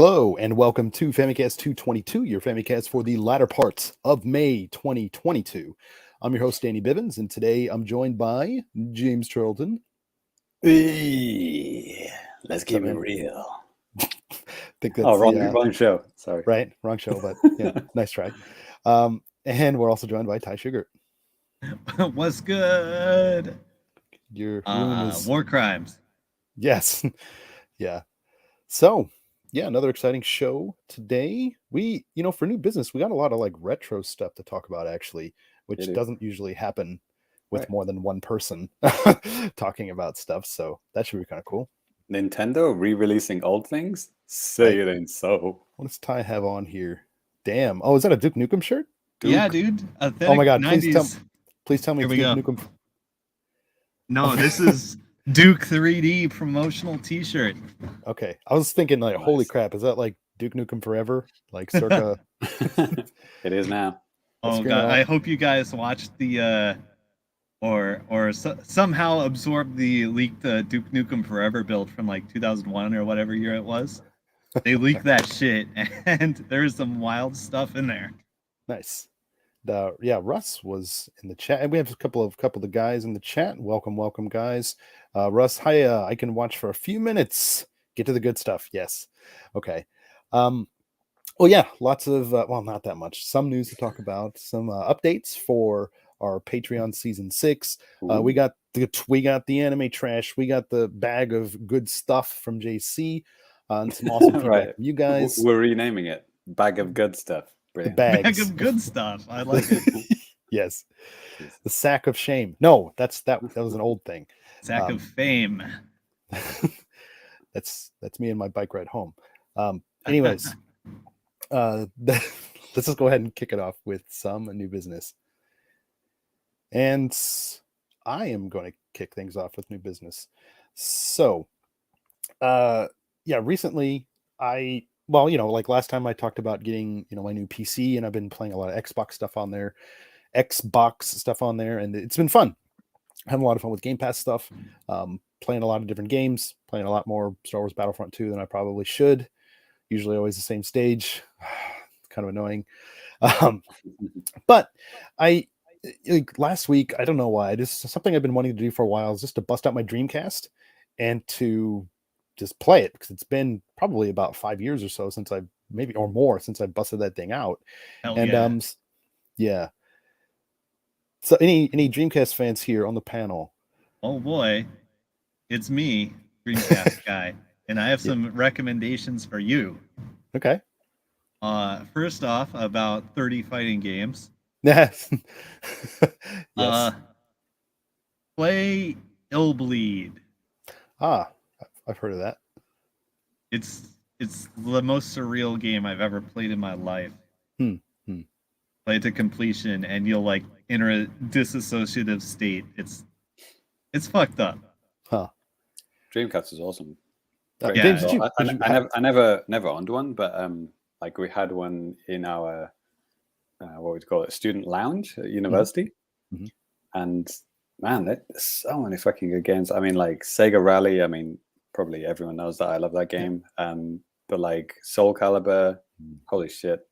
Hello and welcome to Famicast 222, your Famicast for the latter parts of May 2022. I'm your host, Danny Bivens, and today I'm joined by James Charlton. Hey, let's keep it real. I think that's wrong show. Sorry. Right, wrong show, but yeah, nice try. And we're also joined by Ty Sugar. What's good? Your room is war crimes. Yes. Yeah. So, yeah, another exciting show today. We, for new business, we got a lot of like retro stuff to talk about actually, which doesn't usually happen with more than one person talking about stuff. So that should be kind of cool. Nintendo re-releasing old things? Say it ain't so. What does Ty have on here? Damn. Oh, is that a Duke Nukem shirt? Yeah, dude. Oh my God. 90s. Please tell me it's Duke Nukem. No, this is Duke 3D promotional t-shirt. Okay. I was thinking like, holy crap, is that like Duke Nukem Forever? Like circa It is now. Oh God, I hope you guys watched the somehow absorbed the leaked Duke Nukem Forever build from like 2001 or whatever year it was. They leaked that shit, and there's some wild stuff in there. Nice. Russ was in the chat, and we have a couple of guys in the chat. Welcome, guys. Russ, hi. I can watch for a few minutes. Get to the good stuff. Yes. Okay. Well, yeah, lots of not that much. Some news to talk about. Some updates for our Patreon season 6. We got the anime trash. We got the bag of good stuff from JC, and some awesome feedback from you guys. We're renaming it Bag of Good Stuff. Brilliant. The bags. Bag of good stuff. I like it. Yes. The sack of shame. No, that was an old thing. Sack of fame. That's me and my bike ride home. Anyways, let's just go ahead and kick it off with some new business. And I am going to kick things off with new business. So, recently like last time I talked about getting, my new PC, and I've been playing a lot of Xbox stuff on there, and it's been fun. Having a lot of fun with Game Pass stuff, playing a lot of different games, playing a lot more Star Wars Battlefront 2 than I probably should. Usually always the same stage. It's kind of annoying. But last week, I don't know why, something I've been wanting to do for a while is just to bust out my Dreamcast and to just play it, because it's been probably about 5 years or so since I busted that thing out. Yeah. So any Dreamcast fans here on the panel? Oh boy, it's me, Dreamcast guy, and I have some recommendations for you. Okay. First off, about 30 fighting games. Yes. Play Illbleed. I've heard of that. It's the most surreal game I've ever played in my life. Play it to completion, and you'll like enter a disassociative state. It's fucked up. Huh. Dreamcast is awesome. James, I never owned one, but like we had one in our what would you call it, student lounge at university. Mm-hmm. And man, there's so many fucking good games. I mean, like Sega Rally, I mean, probably everyone knows that I love that game. But like Soul Calibur, holy shit.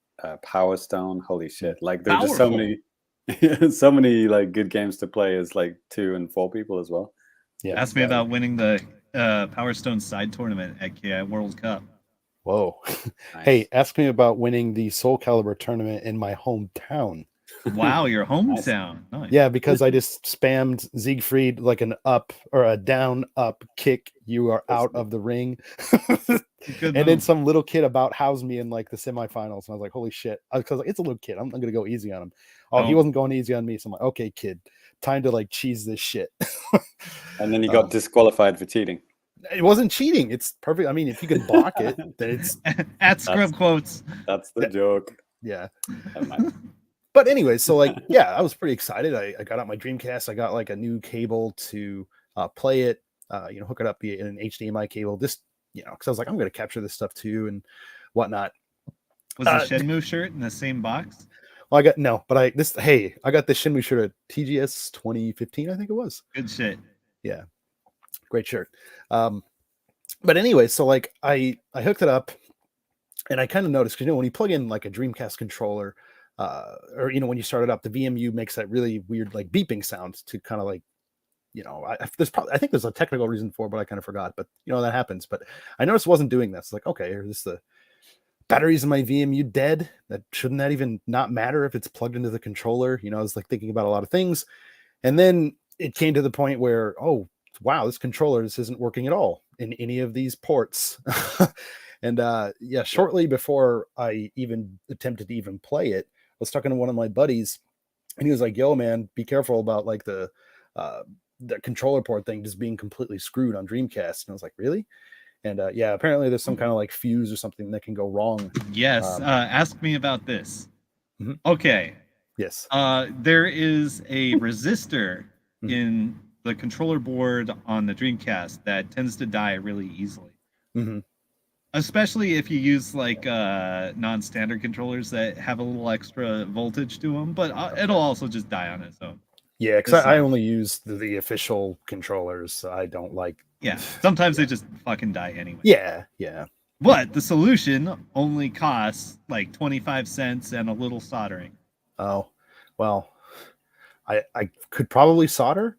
Power Stone, holy shit. Like there's just so many like good games to play as like 2 and 4 people as well. Yeah. Ask me about winning the Power Stone side tournament at World Cup. Whoa. Nice. Hey, ask me about winning the Soul Calibur tournament in my hometown. Wow, your hometown. Nice. Yeah, because I just spammed Siegfried like an up or a down up kick. You are out of the ring. And then some little kid about housed me in like the semifinals. And I was like, holy shit. Because like, it's a little kid. I'm going to go easy on him. Oh, he wasn't going easy on me. So I'm like, okay, kid, time to like cheese this shit. And then you got disqualified for cheating. It wasn't cheating. It's perfect. I mean, if you can block it, then it's at scrub quotes. That's the joke. Yeah. But anyway, so like, yeah, I was pretty excited. I got out my Dreamcast. I got like a new cable to play it, hook it up via an HDMI cable. Just, because I was like, I'm going to capture this stuff too and whatnot. Was the Shenmue shirt in the same box? Well, I got the Shenmue shirt at TGS 2015, I think it was. Good shit. Yeah. Great shirt. But anyway, so like I hooked it up And I kind of noticed, because when you plug in like a Dreamcast controller, or when you start it up, the VMU makes that really weird like beeping sound to kind of like, I think there's a technical reason for it, but I kind of forgot. But that happens. But I noticed it wasn't doing this. Like, okay, is this the batteries in my VMU dead? Shouldn't that even not matter if it's plugged into the controller? I was like thinking about a lot of things, and then it came to the point where, oh wow, this isn't working at all in any of these ports. And shortly before I even attempted to even play it, I was talking to one of my buddies, and he was like, "Yo, man, be careful about like the controller port thing just being completely screwed on Dreamcast." And I was like, "Really?" And apparently there's some kind of like fuse or something that can go wrong. Yes. Ask me about this. Mm-hmm. Okay. Yes. There is a resistor Mm-hmm. in the controller board on the Dreamcast that tends to die really easily. Mm-hmm. Especially if you use like non-standard controllers that have a little extra voltage to them, but it'll also just die on its own. Yeah, because I only use the official controllers. So I don't like. Yeah, sometimes they just fucking die anyway. Yeah. But the solution only costs like 25 cents and a little soldering. Oh, well, I could probably solder.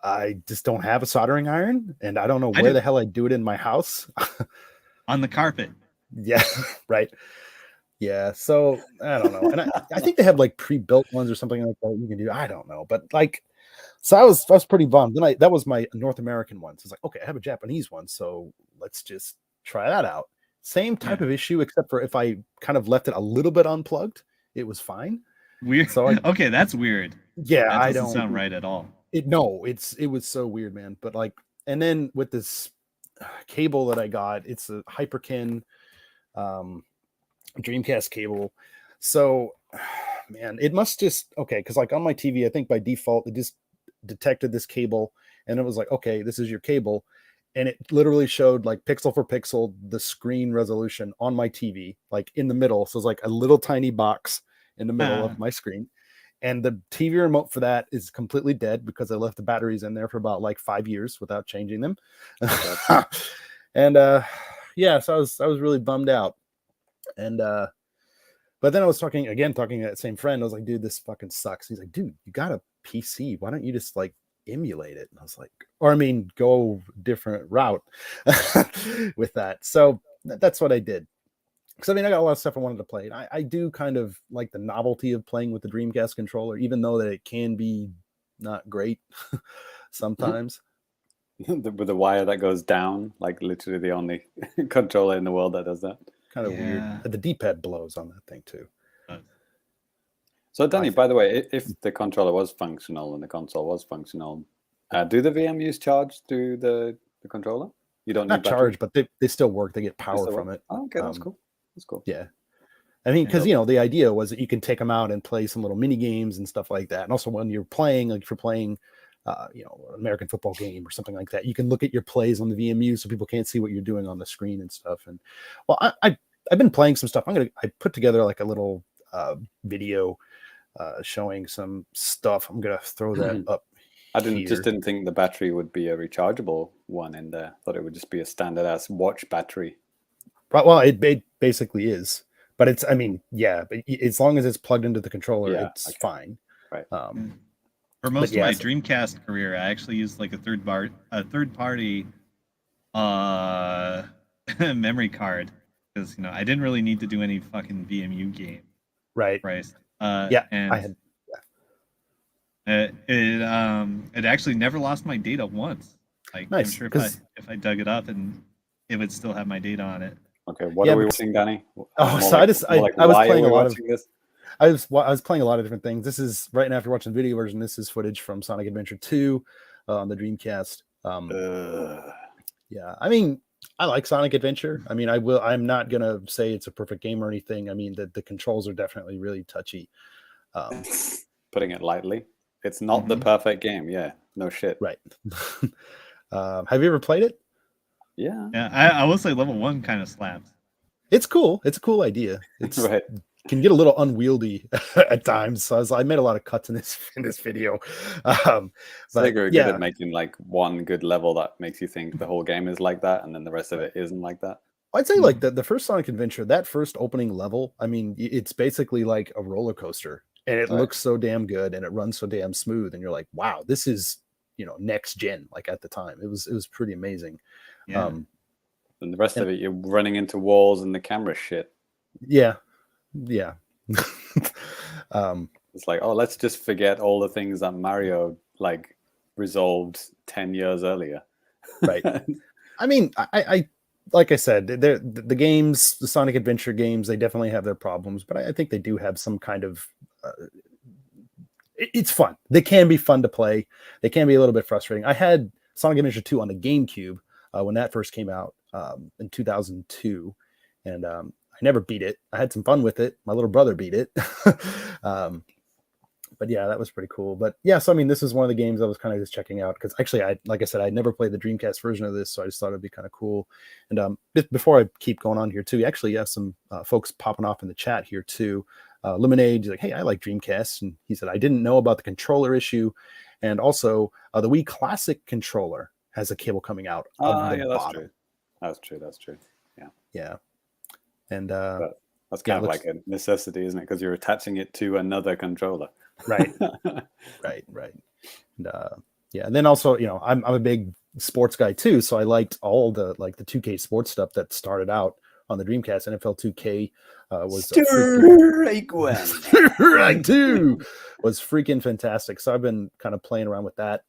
I just don't have a soldering iron, and I don't know where the hell I'd do it in my house. On the carpet. Yeah, right. Yeah, so I don't know, and I think they have like pre-built ones or something like that you can do. I don't know, but like, so I was pretty bummed. Then that was my North American one. So it's like, okay, I have a Japanese one, so let's just try that out. Same type of issue, except for if I kind of left it a little bit unplugged, it was fine. Weird. So okay, that's weird. Yeah, that doesn't sound right at all. It was so weird, man. But like, and then with this cable that I got, it's a Hyperkin Dreamcast cable. So, man, it must just because like on my TV, I think by default it just detected this cable, and it was like, okay, this is your cable, and it literally showed like pixel for pixel the screen resolution on my TV, like in the middle. So it's like a little tiny box in the middle of my screen. And the TV remote for that is completely dead because I left the batteries in there for about like 5 years without changing them. And so I was really bummed out. And but then I was talking to that same friend. I was like, dude, this fucking sucks. He's like, dude, you got a PC. Why don't you just like emulate it? And I was like, go different route with that. So that's what I did. Because I got a lot of stuff I wanted to play. And I do kind of like the novelty of playing with the Dreamcast controller, even though that it can be not great sometimes. With the wire that goes down, like literally the only controller in the world that does that. Kind of weird. The D-pad blows on that thing too. So Danny, by the way, if the controller was functional and the console was functional, do the VMUs charge through the controller? You don't not need charge, but they still work. They get power from it. Oh, okay, that's cool. That's cool. Yeah. I mean, because the idea was that you can take them out and play some little mini games and stuff like that. And also when you're playing, like if you're playing an American football game or something like that, you can look at your plays on the VMU so people can't see what you're doing on the screen and stuff. And well, I've been playing some stuff. I put together like a little video showing some stuff. I'm gonna throw that up. I didn't think the battery would be a rechargeable one in there. I thought it would just be a standard ass watch battery. Well, it basically is, but it's, but as long as it's plugged into the controller, it's fine. Right. For most of my Dreamcast career, I actually used like a third party memory card because I didn't really need to do any fucking VMU game. Right. And I had. It actually never lost my data once. Like nice, I'm sure if I dug it up and it would still have my data on it. Okay, what are we watching, Danny? Oh, so I was playing a lot of this. I was playing a lot of different things. This is right now after watching the video version. This is footage from Sonic Adventure 2 on the Dreamcast. Yeah, I like Sonic Adventure. I'm not gonna say it's a perfect game or anything. The controls are definitely really touchy. Putting it lightly, it's not the perfect game. Yeah, no shit. Right. Have you ever played it? Yeah. I will say level 1 kind of slaps. It's cool. It's a cool idea. It's right. Can get a little unwieldy at times. So I made a lot of cuts in this video. But you're good at making like one good level that makes you think the whole game is like that, and then the rest of it isn't like that. I'd say like the first Sonic Adventure, that first opening level, I mean, it's basically like a roller coaster, and it looks so damn good, and it runs so damn smooth, and you're like, wow, this is, you know, next gen. Like at the time, it was pretty amazing. Yeah. And the rest of it, you're running into walls and the camera shit. Yeah. It's like, oh, let's just forget all the things that Mario like resolved 10 years earlier. Right. I mean, I like I said, the games, the Sonic Adventure games, they definitely have their problems, but I think they do have some kind of. It's fun. They can be fun to play. They can be a little bit frustrating. I had Sonic Adventure 2 on the GameCube when that first came out in 2002, and I never beat it. I had some fun with it. My little brother beat it. But yeah, that was pretty cool. But yeah, so I mean, this is one of the games I was kind of just checking out because actually, like I said, I'd never played the Dreamcast version of this, so I just thought it'd be kind of cool. And before I keep going on here too, actually, you have some folks popping off in the chat here too. Lemonade, he's like, hey, I like Dreamcast, and he said I didn't know about the controller issue, and also the Wii Classic controller has a cable coming out. Yeah, that's true. That's true. Yeah, and that's kind of like a necessity, isn't it? Because you're attaching it to another controller. Right. And yeah, and then also, you know, I'm a big sports guy too, so I liked all the like the 2K sports stuff that started out on the Dreamcast. NFL 2K was Strike One. Strike Two was freaking fantastic. So I've been kind of playing around with that.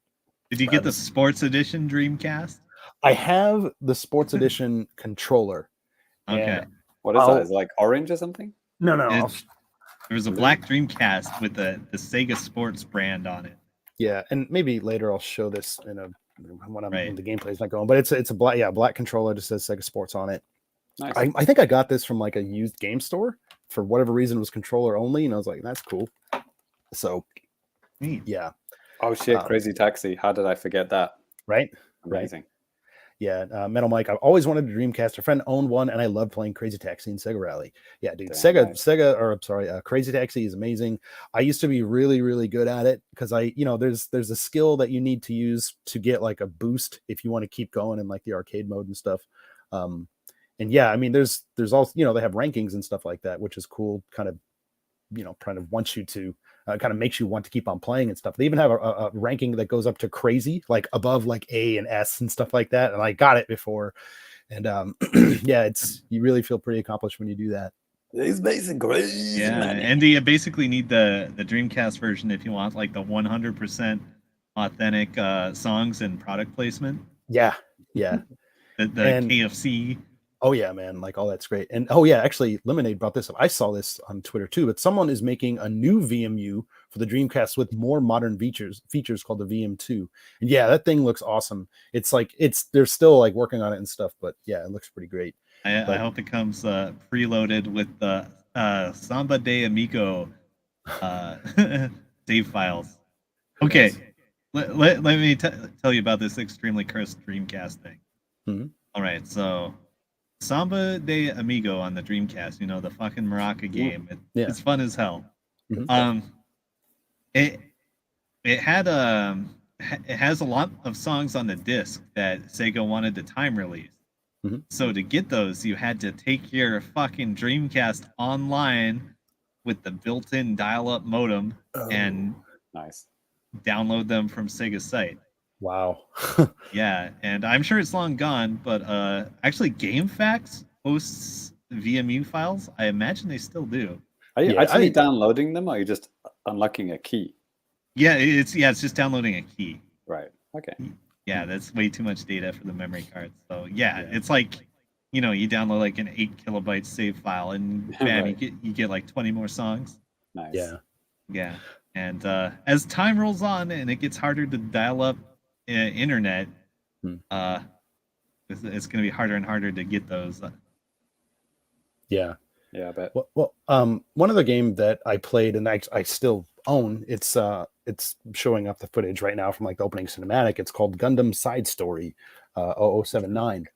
Did you get the Sports Edition Dreamcast? I have the Sports Edition controller. Okay. What is that? Is it like orange or something? No. There was a black Dreamcast with the Sega Sports brand on it. Yeah, and maybe later I'll show this when the gameplay's not going. But it's a black controller. Just says Sega Sports on it. Nice. I think I got this from like a used game store for whatever reason. It was controller only, and I was like, that's cool. So, yeah. Oh shit! Crazy Taxi. How did I forget that? Right. Amazing. Right. Yeah, Metal Mike. I've always wanted a Dreamcast. A friend owned one, and I love playing Crazy Taxi and Sega Rally. Yeah, dude. Crazy Taxi is amazing. I used to be really, really good at it because there's a skill that you need to use to get like a boost if you want to keep going in like the arcade mode and stuff. And yeah, I mean, there's also, they have rankings and stuff like that, which is cool. Kind of wants you to kind of makes you want to keep on playing and stuff. They even have a ranking that goes up to crazy, like above like A and S and stuff like that. And I got it before, and yeah, you really feel pretty accomplished when you do that. It's basically crazy. Yeah, and you basically need the Dreamcast version if you want like the 100% authentic songs and product placement. Yeah. the KFC. Oh yeah, man, like all that's great. And oh yeah, actually Lemonade brought this up. I saw this on Twitter too, but someone is making a new VMU for the Dreamcast with more modern features called the VM2. And yeah, that thing looks awesome. It's like they're still like working on it and stuff, but yeah, it looks pretty great. I hope it comes preloaded with the Samba de Amigo save files. Okay, let me tell you about this extremely cursed Dreamcast thing. Mm-hmm. All right, so Samba de Amigo on the Dreamcast, the fucking Maraca game. It's fun as hell. Mm-hmm. It has a lot of songs on the disc that Sega wanted to time release. Mm-hmm. So to get those, you had to take your fucking Dreamcast online with the built-in dial-up modem and download them from Sega's site. Wow. Yeah, and I'm sure it's long gone, but actually GameFAQs hosts VMU files. I imagine they still do. Are you actually downloading them, or are you just unlocking a key? Yeah, it's just downloading a key. Right. Okay. Yeah, that's way too much data for the memory card. So yeah. It's like, you download like an 8 kilobyte save file, and bam, you get like 20 more songs. Nice. Yeah. And as time rolls on and it gets harder to dial up internet, it's going to be harder and harder to get those. Yeah, I bet. Well, one other game that I played and I still own, it's showing up the footage right now from like the opening cinematic. It's called Gundam Side Story 0079.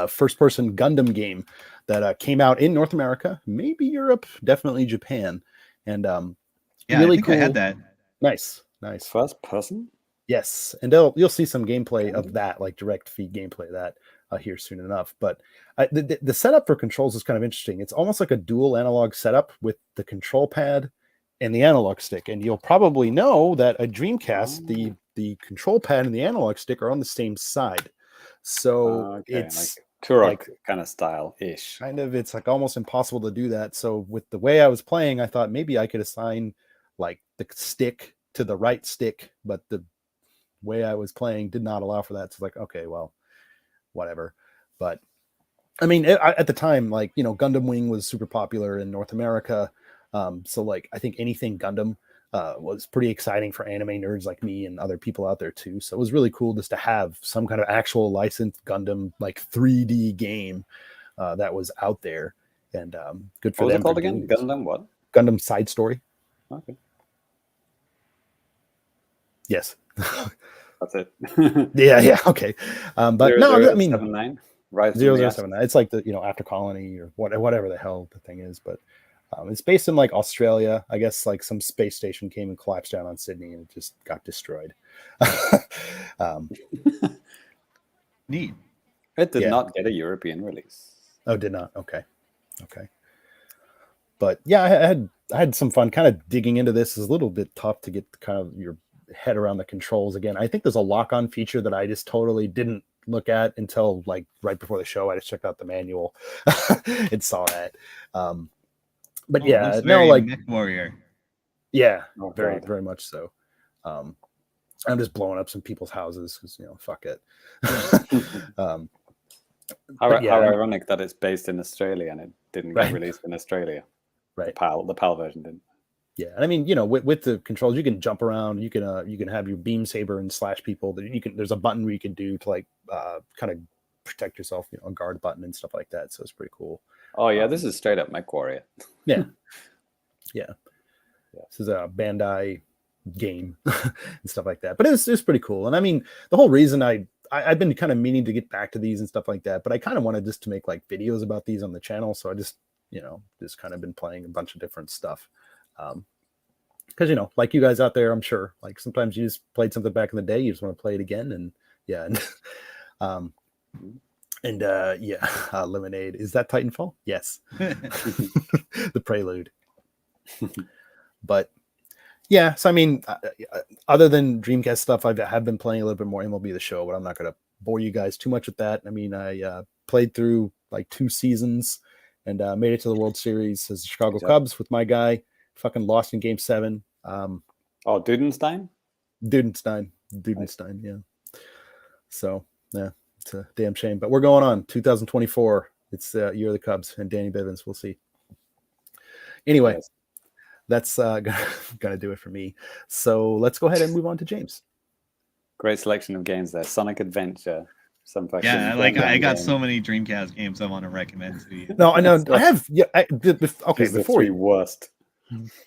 First person Gundam game that came out in North America, maybe Europe, definitely Japan. And really cool. I had that. Nice. First person? Yes, and you'll see some gameplay of that, like direct feed gameplay of that. here soon enough. But the setup for controls is kind of interesting. It's almost like a dual analog setup with the control pad and the analog stick. And you'll probably know that a Dreamcast, the control pad and the analog stick are on the same side. So it's like Turok kind of style-ish. Kind of, it's like almost impossible to do that. So with the way I was playing, I thought maybe I could assign like the stick to the right stick, but the way I was playing did not allow for that. So like, okay, well, whatever. But I mean, at the time, like, you know, Gundam Wing was super popular in North America. So like, I think anything Gundam was pretty exciting for anime nerds like me and other people out there too. So it was really cool just to have some kind of actual licensed Gundam like 3D game that was out there, and good for them. What was it called again? Gundam what? Gundam Side Story. Okay. Yes. That's it. yeah. Okay. But no, I mean, 0079. Right. 0079. It's like the, you know, After Colony or whatever the hell the thing is, but it's based in like Australia. I guess like some space station came and collapsed down on Sydney and it just got destroyed. Neat. It did not get a European release. Oh, did not. Okay. But yeah, I had some fun kind of digging into this. It's a little bit tough to get kind of your head around the controls again. I think there's a lock-on feature that I just totally didn't look at until like right before the show. I just checked out the manual and saw that. But yeah, no, like Mech Warrior. Yeah, very much so. I'm just blowing up some people's houses because, you know, fuck it. How ironic that it's based in Australia and it didn't get released in Australia. Right. The PAL version didn't. Yeah, and I mean, you know, with the controls, you can jump around. You can have your beam saber and slash people. There's a button where you can do to like kind of protect yourself, you know, a guard button and stuff like that. So it's pretty cool. Oh yeah, this is straight up Mech Warrior. Yeah. This is a Bandai game and stuff like that. But it's pretty cool. And I mean, the whole reason I've been kind of meaning to get back to these and stuff like that, but I kind of wanted just to make like videos about these on the channel. So I just, you know, just kind of been playing a bunch of different stuff. Because, you know, like you guys out there, I'm sure, like sometimes you just played something back in the day, you just want to play it again. And yeah. Lemonade. Is that Titanfall? Yes. The Prelude. But yeah, so I mean, other than Dreamcast stuff, I have been playing a little bit more MLB The Show, but I'm not going to bore you guys too much with that. I mean, I played through like 2 seasons and made it to the World Series as the Chicago Cubs with my guy. Fucking lost in Game 7. Dudenstein? Dudenstein, yeah. So, yeah, it's a damn shame. But we're going on 2024. It's the year of the Cubs and Danny Bivens. We'll see. Anyway, that's gonna do it for me. So let's go ahead and move on to James. Great selection of games there. Sonic Adventure. I got so many Dreamcast games I want to recommend to you. No, I know. I have. Yeah. Okay.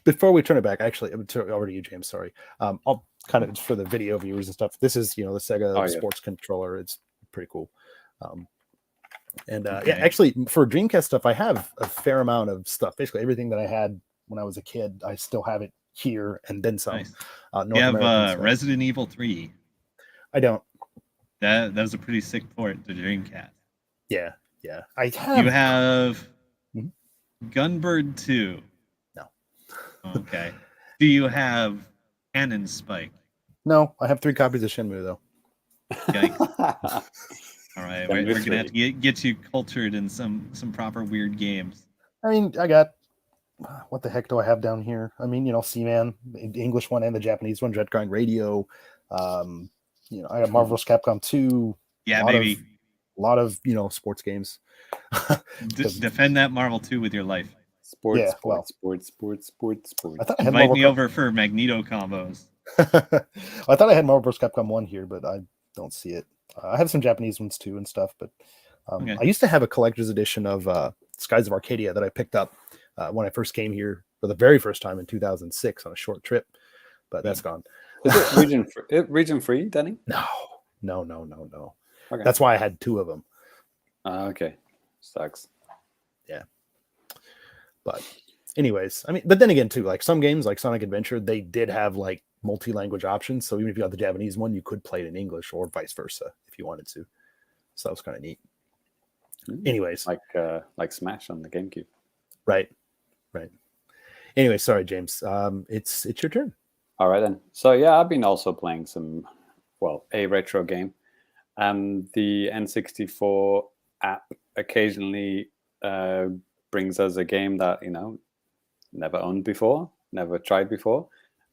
Before we turn it back, actually, over to you, James. Sorry. I'll kind of for the video viewers and stuff. This is, you know, the Sega Sports controller. It's pretty cool. Actually, for Dreamcast stuff, I have a fair amount of stuff. Basically, everything that I had when I was a kid, I still have it here and then some. Nice. You have Resident Evil 3. I don't. That was a pretty sick port to Dreamcast. Yeah. I have. You have Gunbird 2. No. Okay. Do you have Cannon Spike? No, I have 3 copies of Shenmue though. Yikes. All right, we're gonna have to get you cultured in some proper weird games. I mean, I got what the heck do I have down here? I mean, you know, Seaman, the English one and the Japanese one, Jet Grind Radio. You know, I got Marvel's Capcom 2. Yeah, a lot of you know, sports games. Defend that Marvel 2 with your life. Sports. I thought I had Invite me over for Magneto combos. I thought I had Marvel vs. Capcom 1 here, but I don't see it. I have some Japanese ones too and stuff, but I used to have a collector's edition of Skies of Arcadia that I picked up when I first came here for the very first time in 2006 on a short trip, but that's gone. Is it region free, Danny? No. Okay. That's why I had 2 of them. Okay. Sucks. Yeah. But anyways, I mean, but then again too, like some games like Sonic Adventure, they did have like multi-language options. So even if you got the Japanese one, you could play it in English or vice versa if you wanted to. So that was kind of neat. Anyways, like Smash on the GameCube. right. Anyway, sorry, James. It's your turn. All right then. So yeah, I've been also playing a retro game. The N64 app occasionally brings us a game that never owned before, never tried before.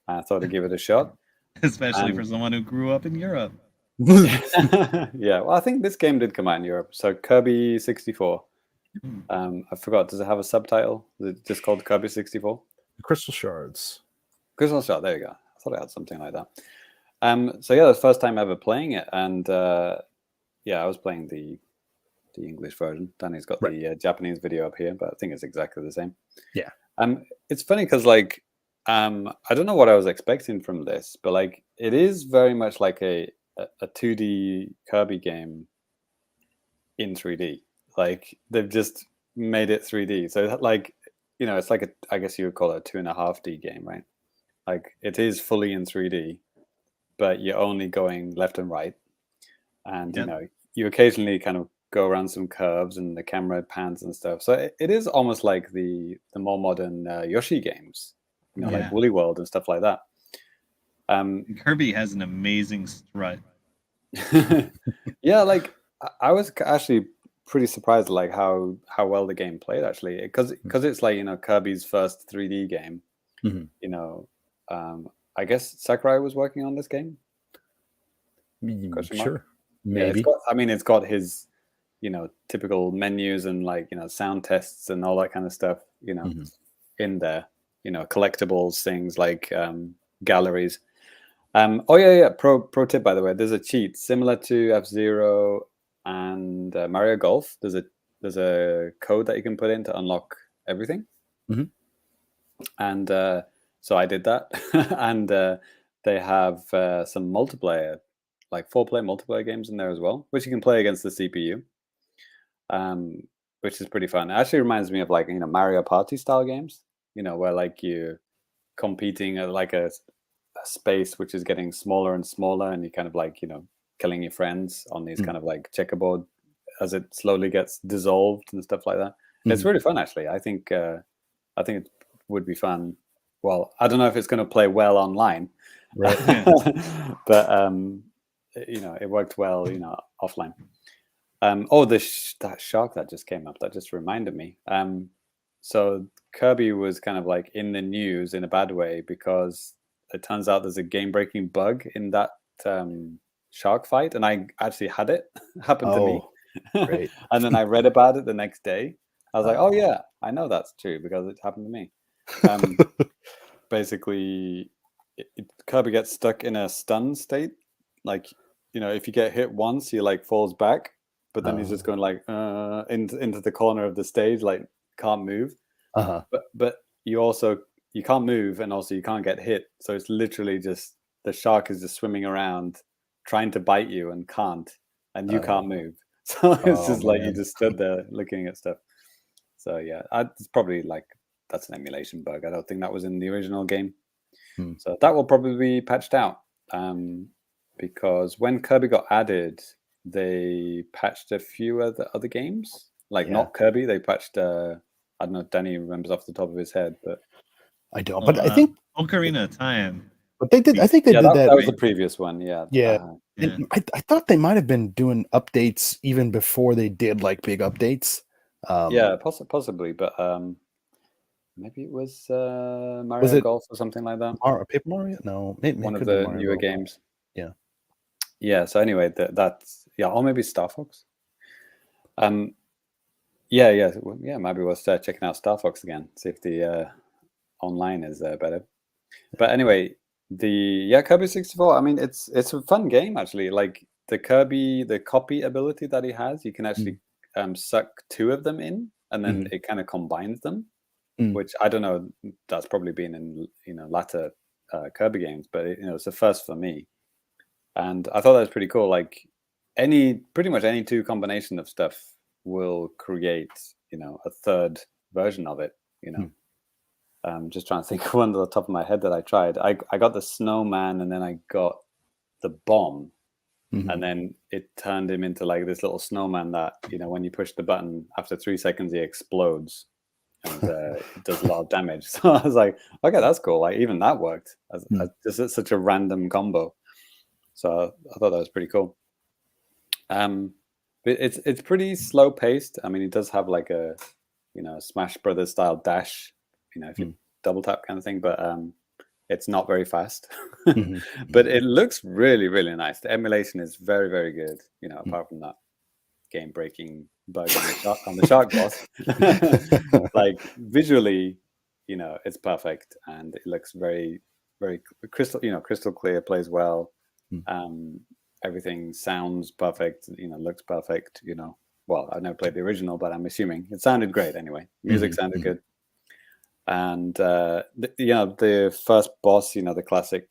I thought I'd give it a shot. Especially for someone who grew up in Europe. Yeah, well, I think this game did come out in Europe. So Kirby 64. I forgot. Does it have a subtitle? Is it just called Kirby 64? Crystal Shards. Crystal Shard. There you go. I thought it had something like that. So yeah, the first time ever playing it, and I was playing the English version. Danny's got the Japanese video up here, but I think it's exactly the same. Yeah. It's funny because I don't know what I was expecting from this, but it is very much like a 2D Kirby game in 3D. Like they've just made it 3D. So it's like I guess you would call it a 2.5D game, right? Like it is fully in 3D, but you're only going left and right, and you occasionally kind of go around some curves and the camera pans and stuff. So it is almost like the more modern Yoshi games, like Woolly World and stuff like that. Kirby has an amazing strut. Yeah, I was actually pretty surprised how well the game played actually, because it's Kirby's first 3D game. I guess Sakurai was working on this game. Sure, maybe. Yeah, it's got his typical menus and sound tests and all that kind of stuff in there, collectibles, things like galleries. Pro tip, by the way, there's a cheat similar to F-Zero and Mario Golf. There's a code that you can put in to unlock everything. And so I did that. And they have some multiplayer, like 4-player multiplayer games in there as well, which you can play against the CPU, which is pretty fun. It actually reminds me of Mario Party style games, where you're competing at a space which is getting smaller and smaller, and you kind of killing your friends on these kind of checkerboard as it slowly gets dissolved and stuff like that. It's really fun actually. I think it would be fun. Well, I don't know if it's going to play well online, right? But it worked well offline. That shark that just came up, that just reminded me. So Kirby was kind of in the news in a bad way because it turns out there's a game-breaking bug in that shark fight, and I actually had it happen to me. Great. And then I read about it the next day. I was like, oh yeah, I know that's true because it happened to me. Basically, Kirby gets stuck in a stun state. If you get hit once, he falls back, but then he's just going into the corner of the stage, can't move. But you can't move, and also you can't get hit. So it's literally just the shark is just swimming around, trying to bite you and can't, and you can't move. So it's just you just stood there looking at stuff. So yeah, it's probably that's an emulation bug. I don't think that was in the original game. So that will probably be patched out, because when Kirby got added, they patched a few other games, not Kirby. They patched I don't know if Danny remembers off the top of his head, but I don't. But I think Ocarina of Time. But they did. I think they did that. That was the previous one. Yeah. Yeah. I thought they might have been doing updates even before they did big updates. Possibly, but maybe it was Mario Golf or something like that. Paper Mario? No, one of the newer games. Yeah. Yeah. So anyway, that's or maybe Star Fox. Maybe we'll start checking out Star Fox again. See if the online is better. But anyway, Kirby 64. I mean, it's a fun game actually. The Kirby, the copy ability that he has, you can actually suck two of them in, and then it kind of combines them. Which I don't know. That's probably been in latter Kirby games, but it's a first for me. And I thought that was pretty cool. Pretty much any two combination of stuff will create a third version of it. I'm just trying to think of one at the top of my head that I tried. I got the snowman, and then I got the bomb. and then it turned him into like this little snowman that, you know, when you push the button, after 3 seconds he explodes, and it does a lot of damage. So I was like, okay, that's cool. Like even that worked as just such a random combo. So I thought that was pretty cool. But it's pretty slow paced. I mean, it does have like a, you know, Smash Brothers style dash, you know, if you double tap kind of thing, but it's not very fast. But it looks really, really nice. The emulation is very, very good, you know, apart from that game breaking bug on the shark boss. Like visually, you know, it's perfect, and it looks very, very crystal clear, plays well. Everything sounds perfect, you know, looks perfect, you know. Well, I've never played the original, but I'm assuming it sounded great anyway. Music sounded good. And the first boss, you know, the classic,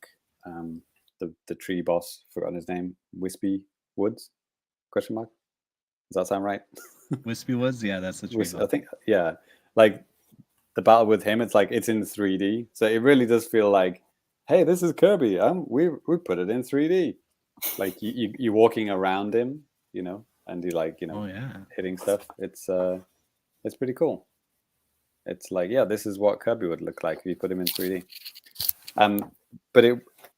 the tree boss, forgotten his name, Wispy Woods? Question mark? Does that sound right? Wispy Woods, yeah, that's the tree boss. I think, yeah, like the battle with him, it's like it's in 3D, so it really does feel like, hey, this is Kirby. We put it in 3D. Like you're walking around him, you know, and you like, you know, hitting stuff. It's pretty cool. It's like, yeah, this is what Kirby would look like if you put him in 3D. But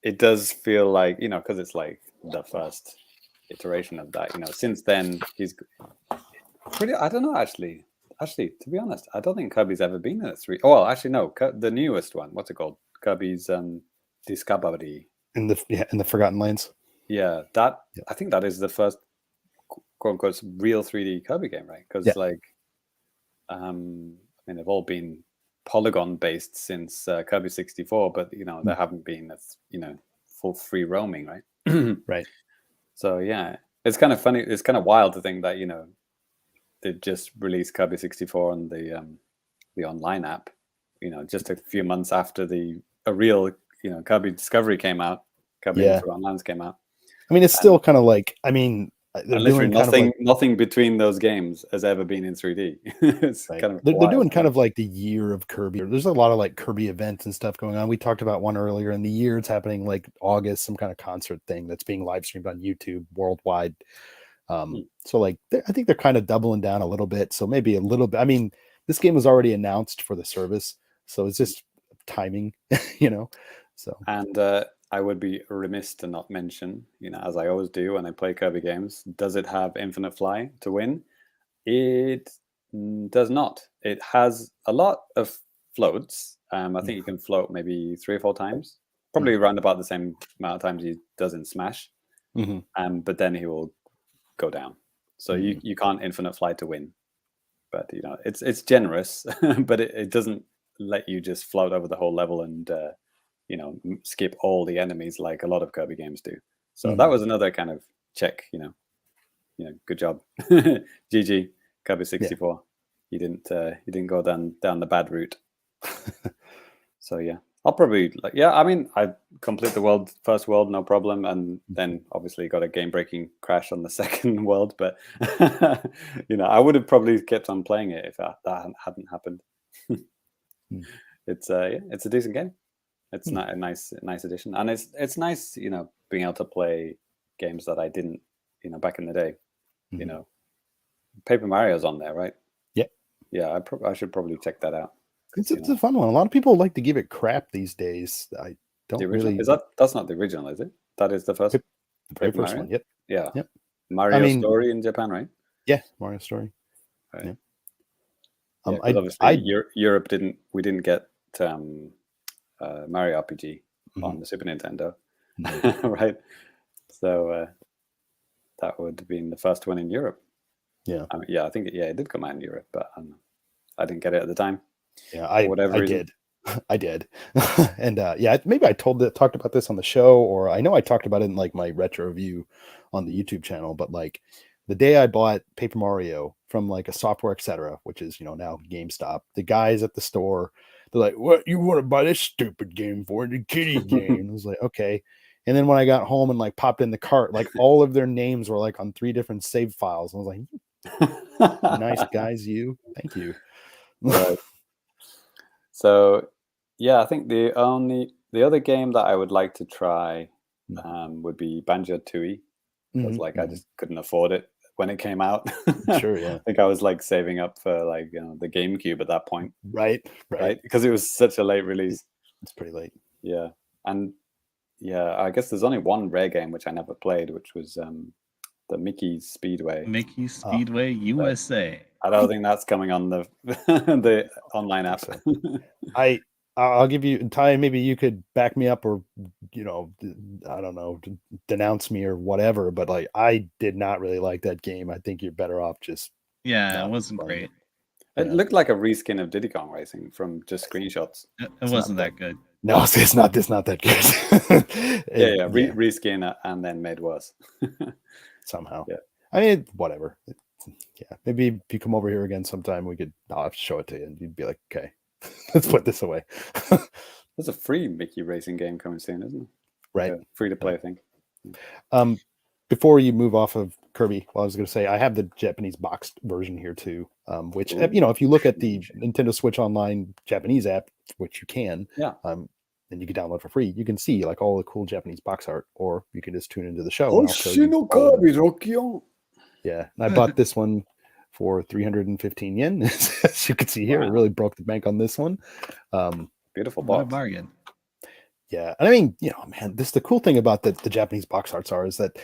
it does feel like, you know, because it's like the first iteration of that, you know. Since then, he's pretty. I don't know, actually, to be honest, I don't think Kirby's ever been in a 3D. Oh, well, actually, no, the newest one. What's it called? Kirby's Discovery. In the Forgotten Lands. Yeah, I think that is the first quote unquote real 3D Kirby game, right? Because like, I mean, they've all been polygon based since Kirby 64, but you know, there haven't been you know, full free roaming, right? Right. So yeah, it's kind of funny. It's kind of wild to think that, you know, they just released Kirby 64 on the online app, you know, just a few months after a real, you know, Kirby Discovery came out. Kirby Forgotten Lands came out. I mean, it's still kind of like, I mean, they're literally doing nothing between those games has ever been in 3D. It's kind of they're doing kind of like the year of Kirby. There's a lot of like Kirby events and stuff going on. We talked about one earlier in the year. It's happening like August, some kind of concert thing that's being live streamed on YouTube worldwide. So like, I think they're kind of doubling down a little bit. So maybe a little bit. I mean, this game was already announced for the service, so it's just timing, you know. So and I would be remiss to not mention, you know, as I always do when I play Kirby games, does it have infinite fly to win? It does not. It has a lot of floats. I think you can float maybe 3 or 4 times, probably around about the same amount of times he does in Smash. But then he will go down. So you can't infinite fly to win. But you know, it's generous, but it doesn't let you just float over the whole level and you know, skip all the enemies like a lot of Kirby games do. So that was another kind of check, you know, good job. GG, Kirby 64. You didn't go down the bad route. So yeah, I'll probably I mean, I complete the first world, no problem, and then obviously got a game-breaking crash on the second world. But you know, I would have probably kept on playing it if that hadn't happened. It's a decent game. It's not a nice addition, and it's nice, you know, being able to play games that I didn't, you know, back in the day. You know, Paper Mario's on there, right? Yeah. I should probably check that out. It's a fun one. A lot of people like to give it crap these days. I don't really. That's not the original, is it? That is the first. The very first Mario? one. Yeah. Yep. Mario Story in Japan, right? Yeah, Mario Story. Right. Yeah. Obviously, Europe we didn't get Mario RPG on the Super Nintendo, right? So that would have been the first one in Europe. Yeah. I mean, I think it did come out in Europe, but I didn't get it at the time. Yeah, I did. I did. And maybe I talked about this on the show, or I know I talked about it in like my retro review on the YouTube channel, but like the day I bought Paper Mario from like a Software Etc., which is, you know, now GameStop, the guys at the store, they're like, "What you want to buy this stupid game for? The kiddie game?" I was like, "Okay." And then when I got home and like popped in the cart, like all of their names were like on 3 different save files. I was like, "Nice guys, you. Thank you." Right. So, yeah, I think the other game that I would like to try would be Banjo-Tooie. because like I just couldn't afford it when it came out. Sure, yeah. I think I was like saving up for like the GameCube at that point. Right. Because it was such a late release. It's pretty late. Yeah, and yeah, I guess there's only one rare game which I never played, which was the Mickey Speedway. Mickey Speedway USA. I don't think that's coming on the the online app. I'll give you, Ty, maybe you could back me up, or I don't know, denounce me or whatever, but like I did not really like that game. I think you're better off just it wasn't great. It looked like a reskin of Diddy Kong Racing from just screenshots. It wasn't that good. No, it's not that good. Reskin and then made worse. Somehow. Yeah. I mean, whatever. Yeah. Maybe if you come over here again sometime, I'll have to show it to you and you'd be like, okay, let's put this away. There's a free Mickey Racing game coming soon, isn't it? Right. Free to play thing. Before you move off of Kirby, well, I was going to say I have the Japanese boxed version here too, which if you look at the Nintendo Switch Online Japanese app, which you can, and you can download for free, you can see like all the cool Japanese box art, or you can just tune into the show. Yeah, and I bought this one for 315 yen, as you can see here. Wow. It really broke the bank on this one. Beautiful box. What a bargain. Yeah, and I mean, man, the cool thing about the Japanese box arts is that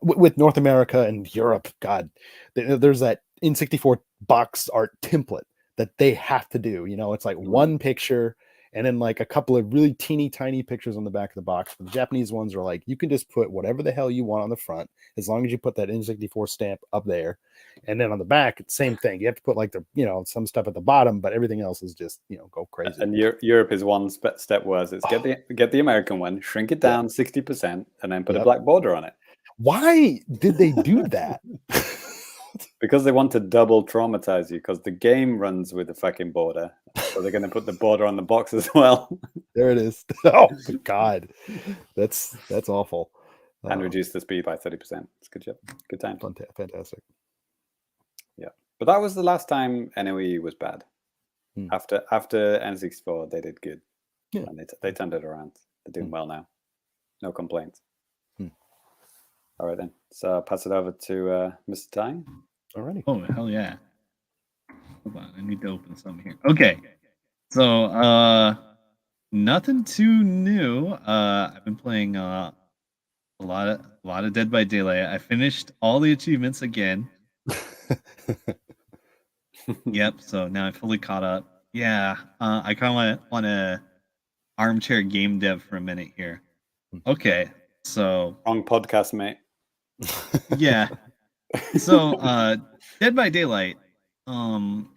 with North America and Europe, God, there's that N64 box art template that they have to do. It's like one picture and then like a couple of really teeny tiny pictures on the back of the box. But the Japanese ones are like, you can just put whatever the hell you want on the front, as long as you put that N64 stamp up there. And then on the back, it's same thing. You have to put like some stuff at the bottom, but everything else is just, go crazy. And Europe is one step worse. It's get the American one, shrink it down 60%, and then put a black border on it. Why did they do that? Because they want to double traumatize you, because the game runs with the fucking border. So they're going to put the border on the box as well. There it is. Oh, God. That's awful. And reduce the speed by 30%. It's good job. Good time. Fantastic. Yeah. But that was the last time NOE was bad. After N64, they did good. Yeah. And they turned it around. They're doing well now. No complaints. All right, then. So I'll pass it over to Mr. Ty. Alrighty. Oh, hell yeah. Hold on. I need to open something here. Okay. So, nothing too new. I've been playing a lot of Dead by Daylight. I finished all the achievements again. Yep. So now I'm fully caught up. Yeah. I kind of want to armchair game dev for a minute here. Okay. So wrong podcast, mate. Yeah. So Dead by Daylight